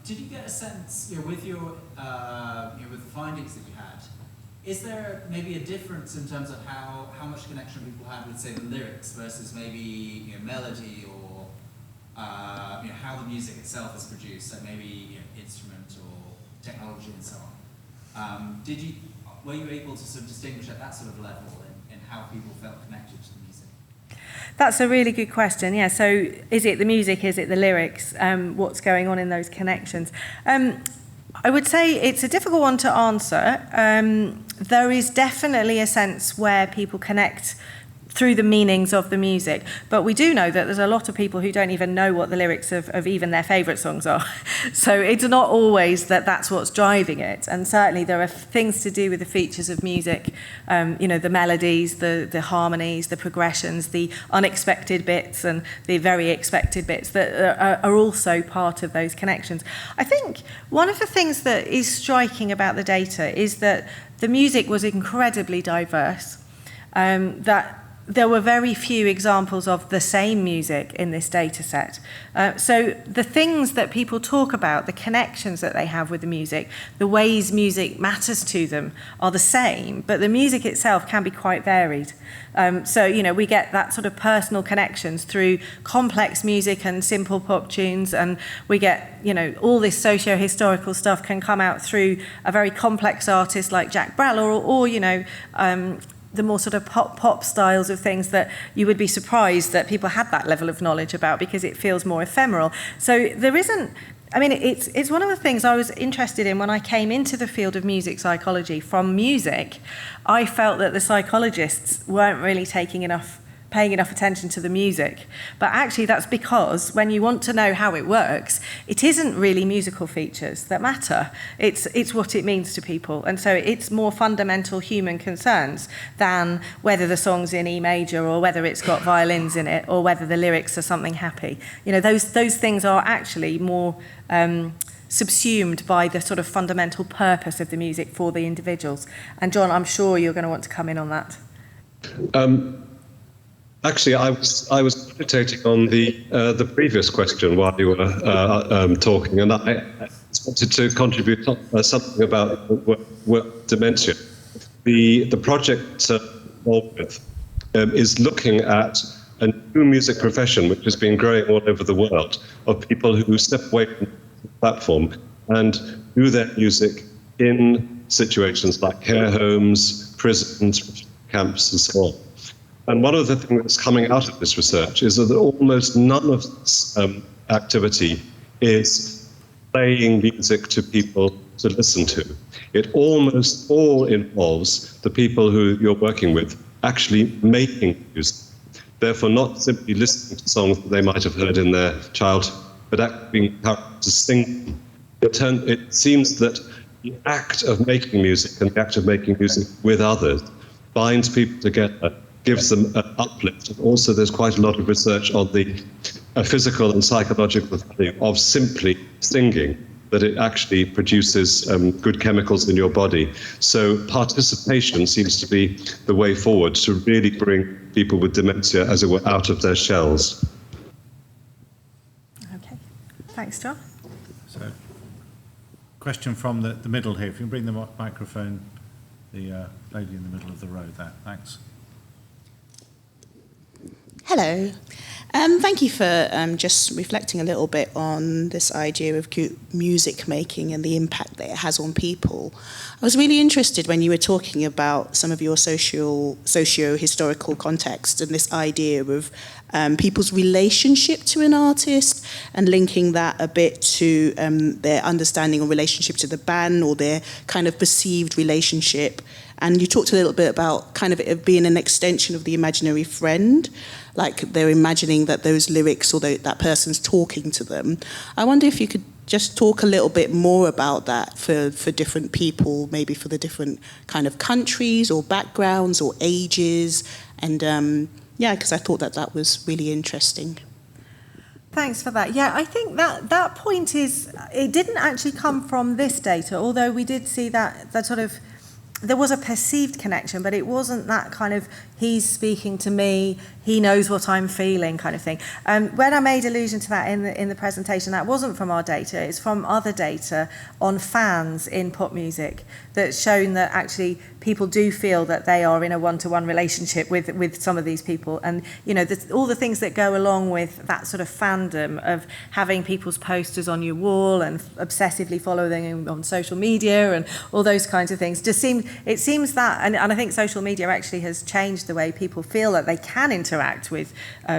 Did you get a sense, with your, with the findings that you had, is there maybe a difference in terms of how much connection people had with, say, the lyrics versus maybe melody or how the music itself is produced, so maybe instrument or technology and so on? Were you able to sort of distinguish at that sort of level in how people felt connected to the music? That's a really good question, yeah. So is it the music, is it the lyrics? What's going on in those connections? I would say it's a difficult one to answer. There is definitely a sense where people connect through the meanings of the music. But we do know that there's a lot of people who don't even know what the lyrics of even their favourite songs are. So it's not always that's what's driving it. And certainly there are things to do with the features of music, the melodies, the harmonies, the progressions, the unexpected bits and the very expected bits that are also part of those connections. I think one of the things that is striking about the data is that the music was incredibly diverse, that there were very few examples of the same music in this data set. So the things that people talk about, the connections that they have with the music, the ways music matters to them are the same, but the music itself can be quite varied. So, we get that sort of personal connections through complex music and simple pop tunes, and we get, all this socio-historical stuff can come out through a very complex artist like Jack Brel, or the more sort of pop styles of things that you would be surprised that people had that level of knowledge about because it feels more ephemeral. So there isn't, it's one of the things I was interested in when I came into the field of music psychology from music. I felt that the psychologists weren't really paying enough attention to the music. But actually that's because when you want to know how it works, it isn't really musical features that matter. It's what it means to people. And so it's more fundamental human concerns than whether the song's in E major or whether it's got violins in it or whether the lyrics are something happy. Those things are actually more subsumed by the sort of fundamental purpose of the music for the individuals. And John, I'm sure you're going to want to come in on that. Actually, I was meditating on the previous question while you were talking, and I just wanted to contribute something about dementia. The project involved with is looking at a new music profession which has been growing all over the world, of people who step away from the platform and do their music in situations like care homes, prisons, camps, and so on. And one of the things that's coming out of this research is that almost none of this activity is playing music to people to listen to. It almost all involves the people who you're working with actually making music. Therefore, not simply listening to songs that they might have heard in their childhood, but actually being encouraged to sing. It seems that the act of making music and the act of making music with others binds people together, gives them an uplift. And also there's quite a lot of research on the physical and psychological value of simply singing, that it actually produces good chemicals in your body. So participation seems to be the way forward to really bring people with dementia, as it were, out of their shells. Okay, thanks, John. So, question from the middle here. If you can bring the microphone, the lady in the middle of the row there. Thanks. Hello. Thank you for just reflecting a little bit on this idea of music making and the impact that it has on people. I was really interested when you were talking about some of your socio-historical context and this idea of people's relationship to an artist and linking that a bit to their understanding or relationship to the band or their kind of perceived relationship. And you talked a little bit about kind of it being an extension of the imaginary friend, like they're imagining that those lyrics or that person's talking to them. I wonder if you could just talk a little bit more about that for different people, maybe for the different kind of countries or backgrounds or ages. And because I thought that was really interesting. Thanks for that. Yeah, I think that point it didn't actually come from this data, although we did see that sort of, there was a perceived connection, but it wasn't that kind of, he's speaking to me, he knows what I'm feeling kind of thing. When I made allusion to that in the presentation, that wasn't from our data, it's from other data on fans in pop music that's shown that actually people do feel that they are in a one-to-one relationship with some of these people. And, all the things that go along with that sort of fandom of having people's posters on your wall and obsessively following them on social media and all those kinds of things, it seems that, and I think social media actually has changed the way people feel that they can interact with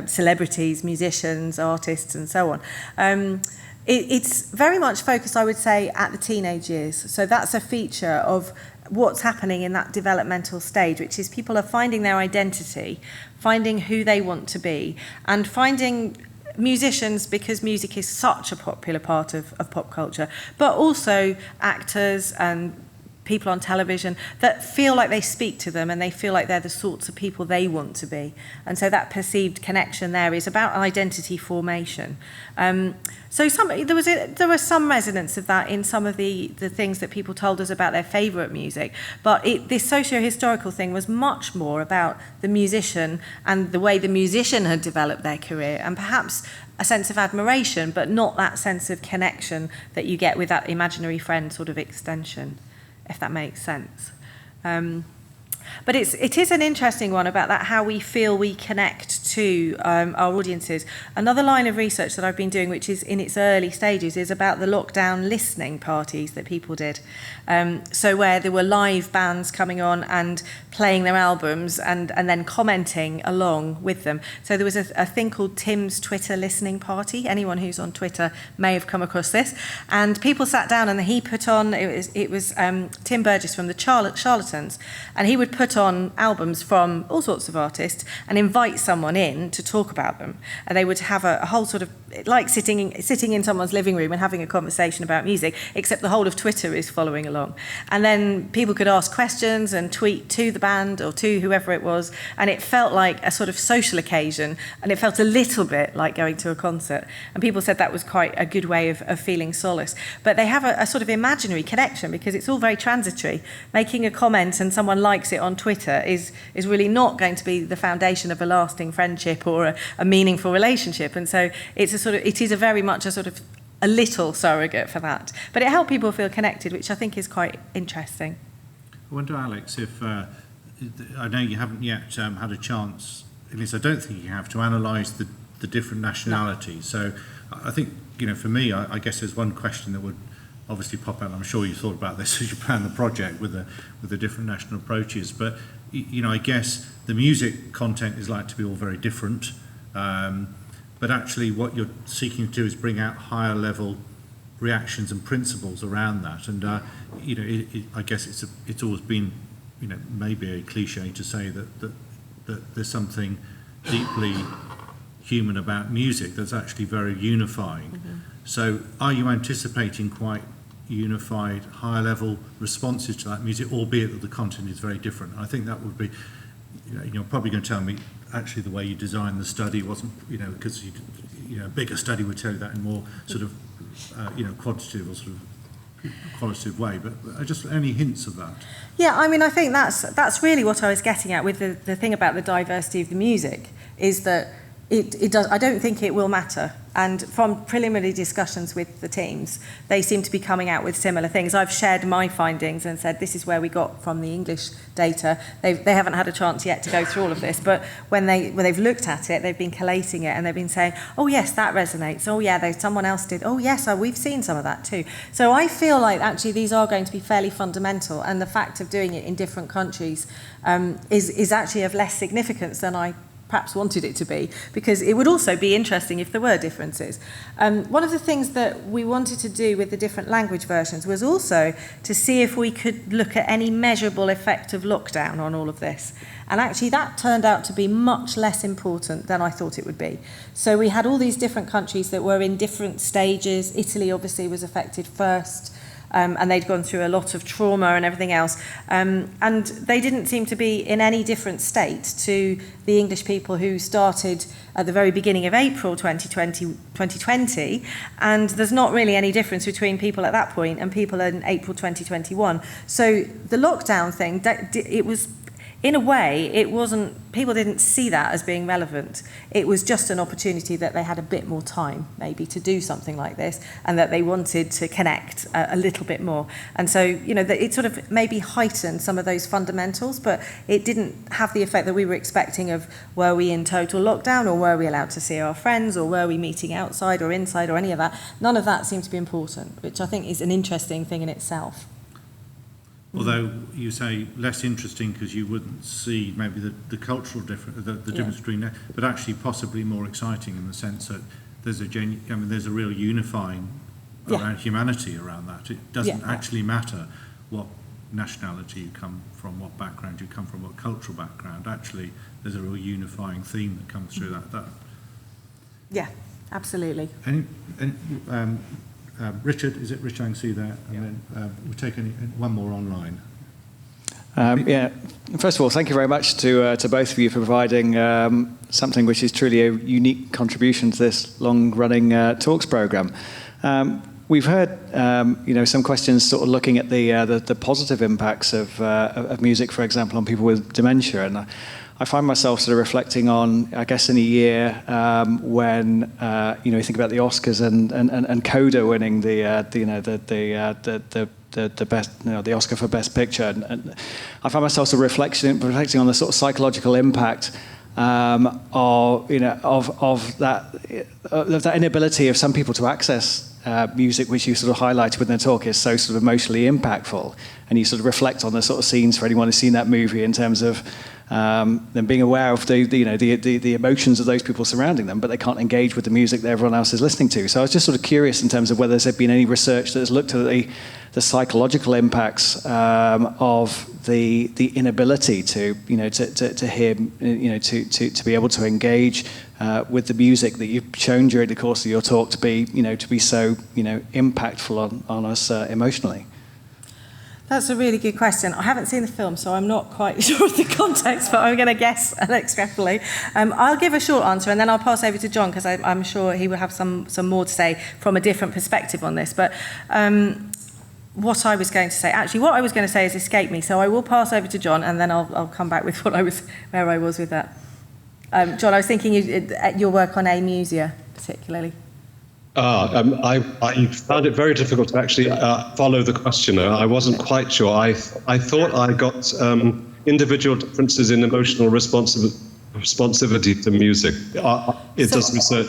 celebrities, musicians, artists, and so on. It's very much focused, I would say, at the teenage years. So that's a feature of what's happening in that developmental stage, which is people are finding their identity, finding who they want to be, and finding musicians, because music is such a popular part of pop culture, but also actors and people on television that feel like they speak to them and they feel like they're the sorts of people they want to be. And so that perceived connection there is about identity formation. So there was some resonance of that in some of the things that people told us about their favourite music, but this socio-historical thing was much more about the musician and the way the musician had developed their career, and perhaps a sense of admiration, but not that sense of connection that you get with that imaginary friend sort of extension, if that makes sense. But it is an interesting one about that, how we feel we connect to our audiences. Another line of research that I've been doing, which is in its early stages, is about the lockdown listening parties that people did. So where there were live bands coming on and playing their albums and then commenting along with them. So there was a thing called Tim's Twitter listening party. Anyone who's on Twitter may have come across this. And people sat down and he put on, it was Tim Burgess from the Charlatans, and he would put on albums from all sorts of artists and invite someone in to talk about them. And they would have a whole sort of, like sitting in someone's living room and having a conversation about music, except the whole of Twitter is following along. And then people could ask questions and tweet to the band or to whoever it was, and it felt like a sort of social occasion, and it felt a little bit like going to a concert. And people said that was quite a good way of feeling solace. But they have a sort of imaginary connection because it's all very transitory. Making a comment and someone likes it on Twitter is really not going to be the foundation of a lasting friendship or a meaningful relationship. And so it is a very much a sort of a little surrogate for that. But it helped people feel connected, which I think is quite interesting. I wonder, Alex, if I know you haven't yet had a chance, at least I don't think you have, to analyse the different nationalities. No. So I think, for me, I guess there's one question that would obviously pop out. I'm sure you thought about this as you planned the project with the different national approaches. But, I guess the music content is likely to be all very different. But actually what you're seeking to do is bring out higher level reactions and principles around that. And, I guess it's always been, maybe a cliche to say that there's something deeply human about music that's actually very unifying. Mm-hmm. So are you anticipating quite unified, higher level responses to that music, albeit that the content is very different? And I think that would be, you're probably going to tell me actually the way you designed the study wasn't, because a bigger study would tell you that in more sort of, quantitative or sort of qualitative way, but just any hints of that? Yeah, I think that's really what I was getting at with the thing about the diversity of the music, is that it does. I don't think it will matter. And from preliminary discussions with the teams, they seem to be coming out with similar things. I've shared my findings and said this is where we got from the English data. They haven't had a chance yet to go through all of this, but when they've looked at it, they've been collating it and they've been saying, oh yes, that resonates. Oh yeah, someone else did. Oh yes, we've seen some of that too. So I feel like actually these are going to be fairly fundamental, and the fact of doing it in different countries is actually of less significance than I perhaps wanted it to be, because it would also be interesting if there were differences. One of the things that we wanted to do with the different language versions was also to see if we could look at any measurable effect of lockdown on all of this. And actually that turned out to be much less important than I thought it would be. So we had all these different countries that were in different stages. Italy obviously was affected first. And they'd gone through a lot of trauma and everything else. And they didn't seem to be in any different state to the English people who started at the very beginning of April 2020. And there's not really any difference between people at that point and people in April 2021. So the lockdown thing, it was, in a way, it wasn't, people didn't see that as being relevant. It was just an opportunity that they had a bit more time, maybe, to do something like this, and that they wanted to connect a little bit more. And so, it sort of maybe heightened some of those fundamentals, but it didn't have the effect that we were expecting of, were we in total lockdown, or were we allowed to see our friends, or were we meeting outside or inside, or any of that. None of that seemed to be important, which I think is an interesting thing in itself. Although you say less interesting because you wouldn't see maybe the cultural difference, the difference between that, but actually possibly more exciting in the sense that there's there's a real unifying around humanity around that. It doesn't actually matter what nationality you come from, what background you come from, what cultural background. Actually, there's a real unifying theme that comes through that. Yeah, absolutely. And Richard, is it Richard? I can see there. And then we'll take one more online. First of all, thank you very much to both of you for providing something which is truly a unique contribution to this long-running talks program. We've heard, some questions sort of looking at the positive impacts of music, for example, on people with dementia, and I find myself sort of reflecting on, I guess, in a year when you think about the Oscars and Coda winning the best, the Oscar for Best Picture, and I find myself sort of reflecting on the sort of psychological impact of that inability of some people to access music, which you sort of highlighted within the talk, is so sort of emotionally impactful, and you sort of reflect on the sort of scenes for anyone who's seen that movie in terms of them being aware of the emotions of those people surrounding them, but they can't engage with the music that everyone else is listening to. So I was just sort of curious in terms of whether there's been any research that has looked at the psychological impacts of the inability to hear, to be able to engage with the music that you've shown during the course of your talk to be so impactful on us emotionally. That's a really good question. I haven't seen the film, so I'm not quite sure of the context, but I'm going to guess and extrapolate. I'll give a short answer, and then I'll pass over to John, because I'm sure he will have some more to say from a different perspective on this. But what I was going to say has escaped me, so I will pass over to John, and then I'll come back with where I was with that. John, I was thinking your work on amusia, particularly. I found it very difficult to actually follow the question. I wasn't quite sure. I thought I got individual differences in emotional responsivity to music. It does research.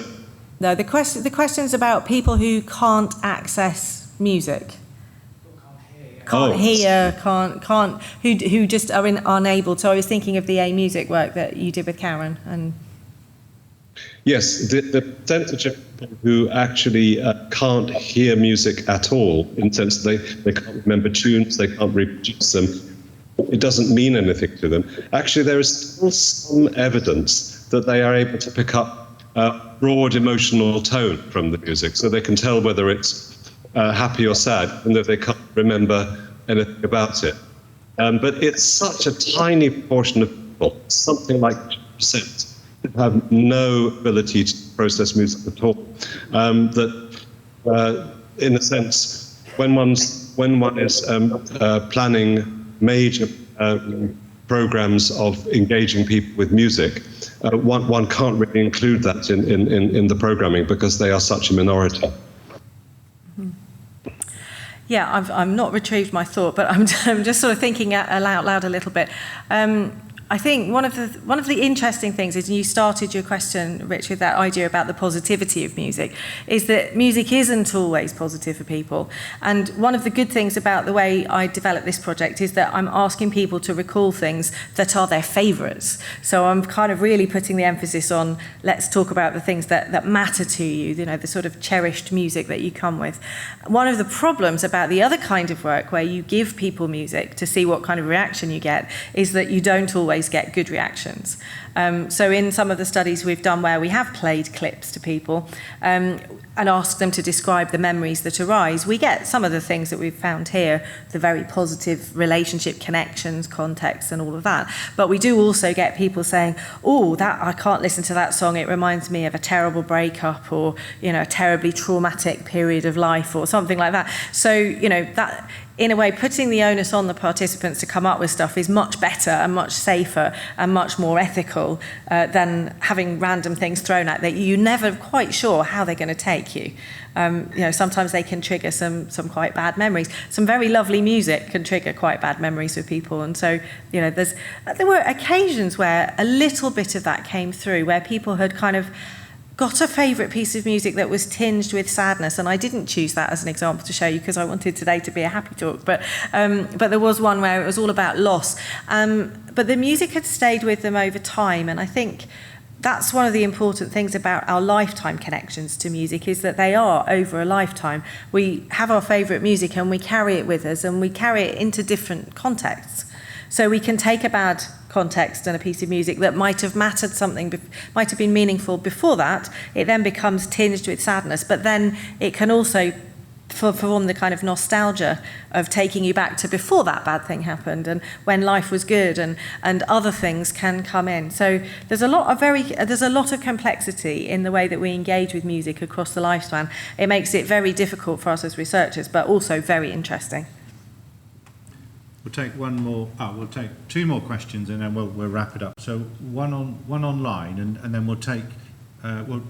No, the question's about people who can't access music. Can't hear, who just are unable. So I was thinking of the music work that you did with Karen and. Yes, the percentage of people who actually can't hear music at all, in the sense that they can't remember tunes, they can't reproduce them, it doesn't mean anything to them. Actually, there is still some evidence that they are able to pick up broad emotional tone from the music, so they can tell whether it's happy or sad, even though they can't remember anything about it. But it's such a tiny proportion of people, something like 2%. Have no ability to process music at all. That, in a sense, when one is planning major programs of engaging people with music, one can't really include that in the programming because they are such a minority. Yeah, I've not retrieved my thought, but I'm just sort of thinking out loud a little bit. I think one of the interesting things is, and you started your question, Rich, with that idea about the positivity of music, is that music isn't always positive for people. And one of the good things about the way I developed this project is that I'm asking people to recall things that are their favourites. So I'm kind of really putting the emphasis on, let's talk about the things that matter to you, the sort of cherished music that you come with. One of the problems about the other kind of work, where you give people music to see what kind of reaction you get, is that you don't always get good reactions. So in some of the studies we've done where we have played clips to people and asked them to describe the memories that arise, we get some of the things that we've found here, the very positive relationship connections, context and all of that. But we do also get people saying, that I can't listen to that song, it reminds me of a terrible breakup or, a terribly traumatic period of life or something like that. So, that in a way, putting the onus on the participants to come up with stuff is much better and much safer and much more ethical than having random things thrown at that you're never quite sure how they're going to take you. Sometimes they can trigger some quite bad memories. Some very lovely music can trigger quite bad memories for people. And so, there were occasions where a little bit of that came through, where people had kind of got a favourite piece of music that was tinged with sadness, and I didn't choose that as an example to show you because I wanted today to be a happy talk, but there was one where it was all about loss. But the music had stayed with them over time, and I think that's one of the important things about our lifetime connections to music, is that they are over a lifetime. We have our favourite music and we carry it with us, and we carry it into different contexts. So we can take a bad context and a piece of music that might have mattered something, might have been meaningful before that, it then becomes tinged with sadness, but then it can also from the kind of nostalgia of taking you back to before that bad thing happened and when life was good, and other things can come in. So there's a lot of complexity in the way that we engage with music across the lifespan. It makes it very difficult for us as researchers, but also very interesting. We'll take one more. We'll take two more questions, and then we'll wrap it up. So one online, and then we'll take. Do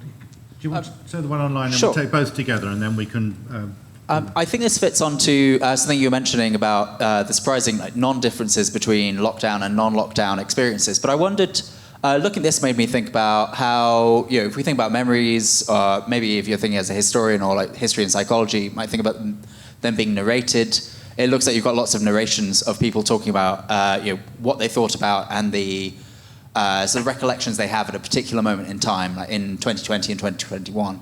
you want to say the one online, and Sure. we'll take both together, and then we can. I think this fits onto something you were mentioning about the surprising non-differences between lockdown and non-lockdown experiences. But I wondered, looking at this made me think about how, if we think about memories, maybe if you're thinking as a historian or like history and psychology, you might think about them being narrated. It looks like you've got lots of narrations of people talking about what they thought about and the sort of recollections they have at a particular moment in time, like in 2020 and 2021.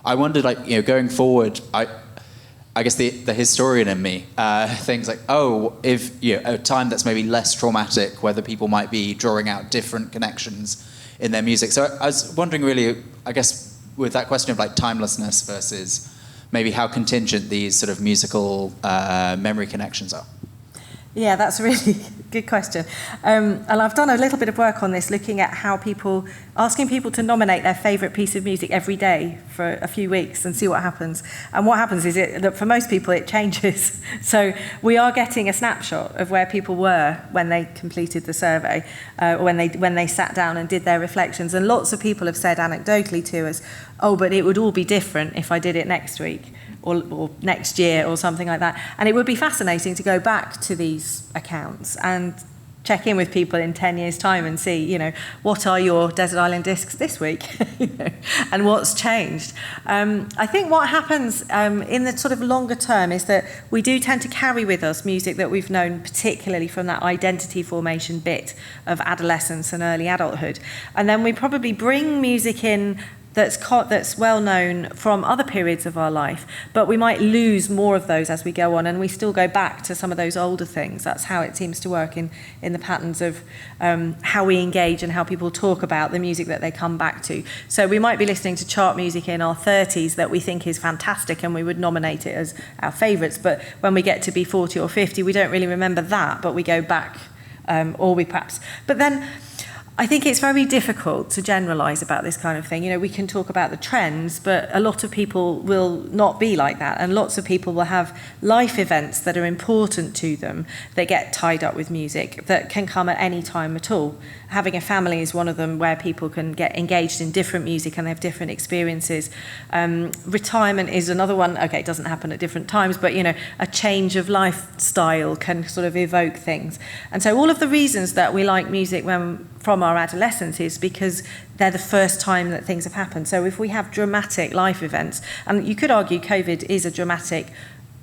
I wondered, going forward, I guess the historian in me thinks like, if a time that's maybe less traumatic, whether people might be drawing out different connections in their music. So I was wondering really, I guess, with that question of like timelessness versus maybe how contingent these sort of musical memory connections are. Yeah, that's a really good question. And I've done a little bit of work on this, looking at how asking people to nominate their favourite piece of music every day for a few weeks and see what happens. And what happens is that for most people it changes. So we are getting a snapshot of where people were when they completed the survey, or when they sat down and did their reflections. And lots of people have said anecdotally to us, but it would all be different if I did it next week. Or next year or something like that. And it would be fascinating to go back to these accounts and check in with people in 10 years' time and see, what are your Desert Island Discs this week, and what's changed. I think what happens in the sort of longer term is that we do tend to carry with us music that we've known, particularly from that identity formation bit of adolescence and early adulthood. And then we probably bring music in that's well known from other periods of our life, but we might lose more of those as we go on, and we still go back to some of those older things. That's how it seems to work in the patterns of how we engage and how people talk about the music that they come back to. So we might be listening to chart music in our 30s that we think is fantastic and we would nominate it as our favourites, but when we get to be 40 or 50, we don't really remember that, but we go back, or we perhaps... But then I think it's very difficult to generalise about this kind of thing. We can talk about the trends, but a lot of people will not be like that. And lots of people will have life events that are important to them that get tied up with music that can come at any time at all. Having a family is one of them, where people can get engaged in different music and they have different experiences. Retirement is another one. Okay, it doesn't happen at different times, but a change of lifestyle can sort of evoke things. And so all of the reasons that we like music from our adolescence is because they're the first time that things have happened. So if we have dramatic life events, and you could argue COVID is a dramatic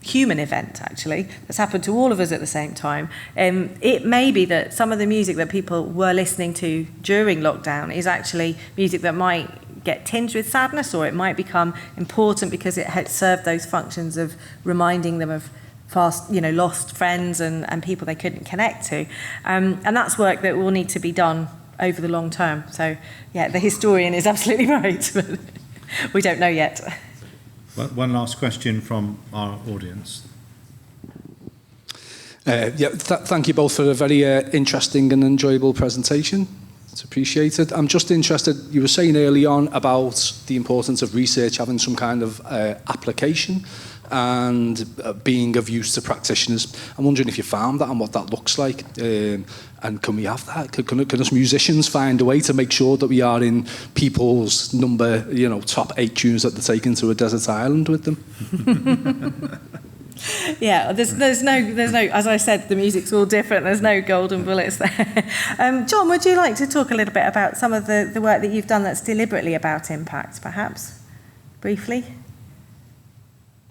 human event, actually, that's happened to all of us at the same time, it may be that some of the music that people were listening to during lockdown is actually music that might get tinged with sadness, or it might become important because it had served those functions of reminding them of lost friends and people they couldn't connect to. And that's work that will need to be done over the long term. So, yeah, the historian is absolutely right, but we don't know yet. One last question from our audience. Thank you both for a very interesting and enjoyable presentation. It's appreciated. I'm just interested, you were saying early on about the importance of research having some kind of application and being of use to practitioners. I'm wondering if you found that and what that looks like. And can we have that? Can us musicians find a way to make sure that we are in people's top 8 tunes that they're taking to a desert island with them? Yeah, there's no, as I said, the music's all different. There's no golden bullets there. John, would you like to talk a little bit about some of the work that you've done that's deliberately about impact, perhaps, briefly?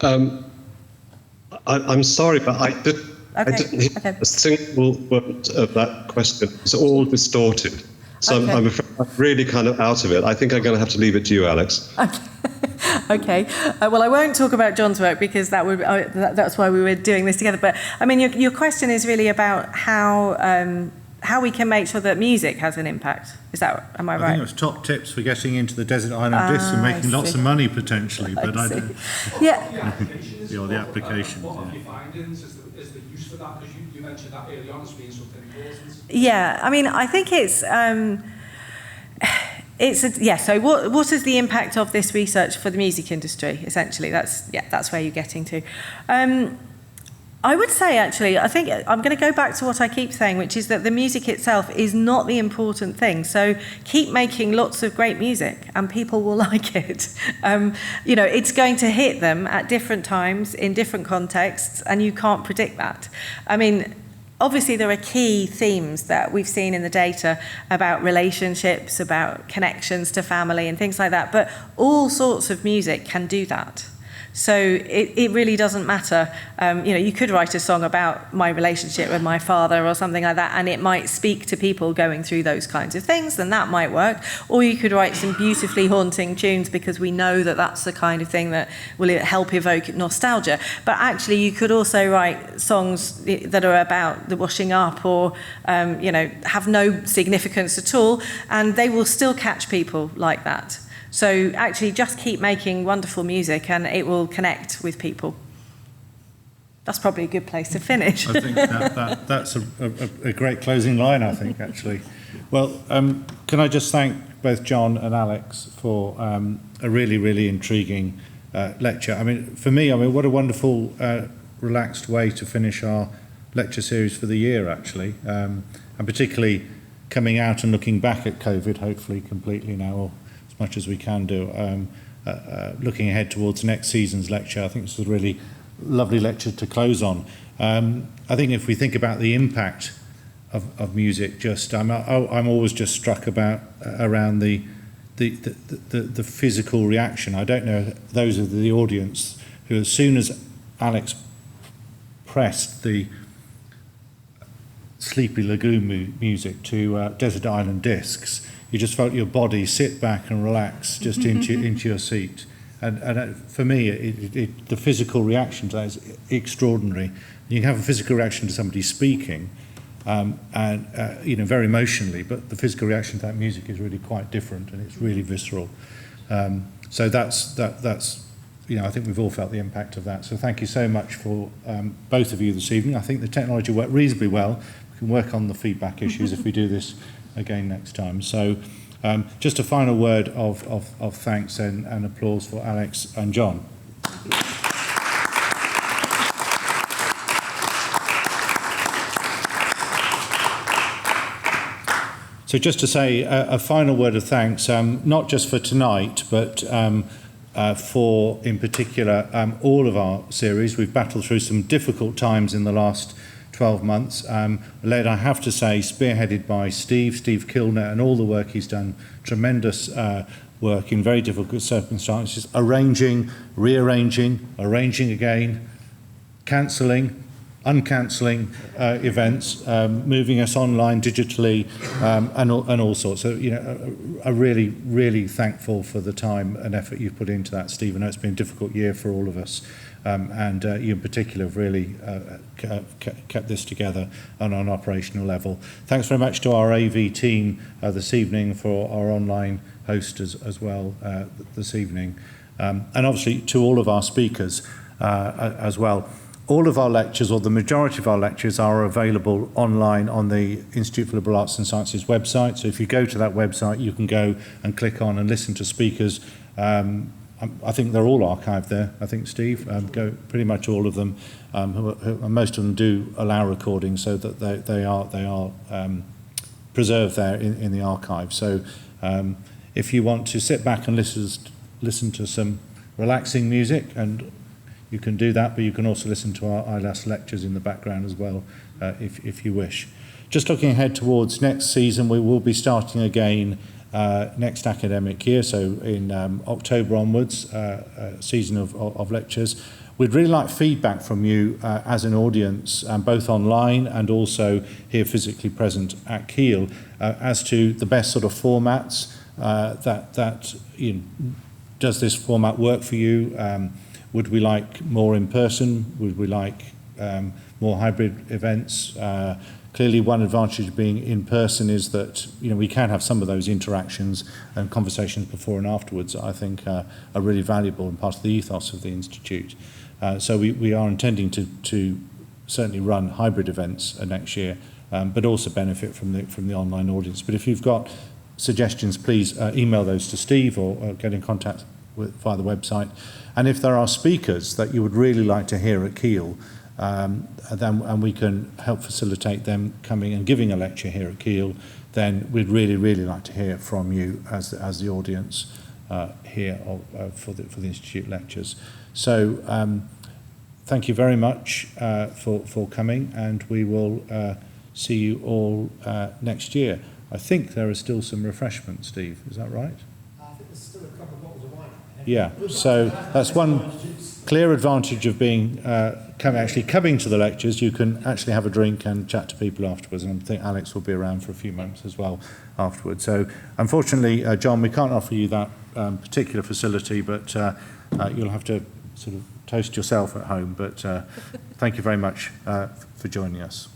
I'm sorry, but I didn't hear a single word of that question. It's all distorted. So I'm afraid I'm really kind of out of it. I think I'm going to have to leave it to you, Alex. Okay. Well, I won't talk about John's work because that's why we were doing this together. But I mean, your question is really about how how we can make sure that music has an impact. Am I right? I think it was top tips for getting into the desert island discs and making lots of money potentially, but I don't. Yeah. The applications. What are your findings? Is the use for that? Because you mentioned that early on as being something important. Yeah, I mean, I think so what is the impact of this research for the music industry, essentially? That's where you're getting to. I would say, actually, I think I'm going to go back to what I keep saying, which is that the music itself is not the important thing. So keep making lots of great music and people will like it. It's going to hit them at different times, in different contexts, and you can't predict that. I mean, obviously, there are key themes that we've seen in the data about relationships, about connections to family and things like that, but all sorts of music can do that. So it really doesn't matter. You could write a song about my relationship with my father or something like that, and it might speak to people going through those kinds of things, and that might work. Or you could write some beautifully haunting tunes because we know that that's the kind of thing that will help evoke nostalgia. But actually, you could also write songs that are about the washing up or, have no significance at all, and they will still catch people like that. So actually just keep making wonderful music and it will connect with people. That's probably a good place to finish. I think that's a great closing line, I think, actually. Well, can I just thank both John and Alex for a really, really intriguing lecture. I mean, for me, what a wonderful, relaxed way to finish our lecture series for the year, actually. And particularly coming out and looking back at COVID, hopefully completely now, or as much as we can do, looking ahead towards next season's lecture. I think this is a really lovely lecture to close on. I think if we think about the impact of music, I'm always just struck around the physical reaction. I don't know those of the audience who, as soon as Alex pressed the Sleepy Lagoon music to Desert Island Discs, you just felt your body sit back and relax just into your seat. And for me, the physical reaction to that is extraordinary. You can have a physical reaction to somebody speaking, very emotionally, but the physical reaction to that music is really quite different, and it's really visceral. So that's I think we've all felt the impact of that. So thank you so much for both of you this evening. I think the technology worked reasonably well. We can work on the feedback issues if we do this again next time. So just a final word of thanks and applause for Alex and John. So just to say a final word of thanks, not just for tonight, but for, in particular, all of our series. We've battled through some difficult times in the last 12 months, led, I have to say, spearheaded by Steve Kilner, and all the work he's done, tremendous work in very difficult circumstances, arranging, rearranging, arranging again, cancelling, uncancelling events, moving us online digitally, and all sorts. So, I'm really, really thankful for the time and effort you've put into that, Steve. I know it's been a difficult year for all of us. And you in particular have really kept this together on an operational level. Thanks very much to our AV team this evening, for our online host as well this evening. And obviously to all of our speakers as well. All of our lectures, or the majority of our lectures, are available online on the Institute for Liberal Arts and Sciences website. So if you go to that website, you can go and click on and listen to speakers. I think they're all archived there. I think, Steve, go pretty much all of them. Most of them do allow recording, so that they are preserved there in the archive. So if you want to sit back and listen to some relaxing music, and you can do that, but you can also listen to our ILAS lectures in the background as well, if you wish. Just looking ahead towards next season, we will be starting again next academic year, so in October onwards, season of lectures. We'd really like feedback from you as an audience, both online and also here physically present at Kiel, as to the best sort of formats does this format work for you? Would we like more in person? Would we like more hybrid events. Clearly, one advantage of being in person is that we can have some of those interactions and conversations before and afterwards that I think are really valuable and part of the ethos of the Institute. So we are intending to certainly run hybrid events next year, but also benefit from the online audience. But if you've got suggestions, please email those to Steve or get in contact via the website. And if there are speakers that you would really like to hear at Kiel, and we can help facilitate them coming and giving a lecture here at Kiel, then we'd really, really like to hear from you as the audience here for the Institute lectures. So thank you very much for coming, and we will see you all next year. I think there are still some refreshments, Steve, is that right? I think there's still a couple of bottles of wine. Yeah, so that's one clear advantage of being coming to the lectures. You can actually have a drink and chat to people afterwards, and I think Alex will be around for a few moments as well afterwards. So unfortunately, John, we can't offer you that particular facility, but you'll have to sort of toast yourself at home. But thank you very much for joining us.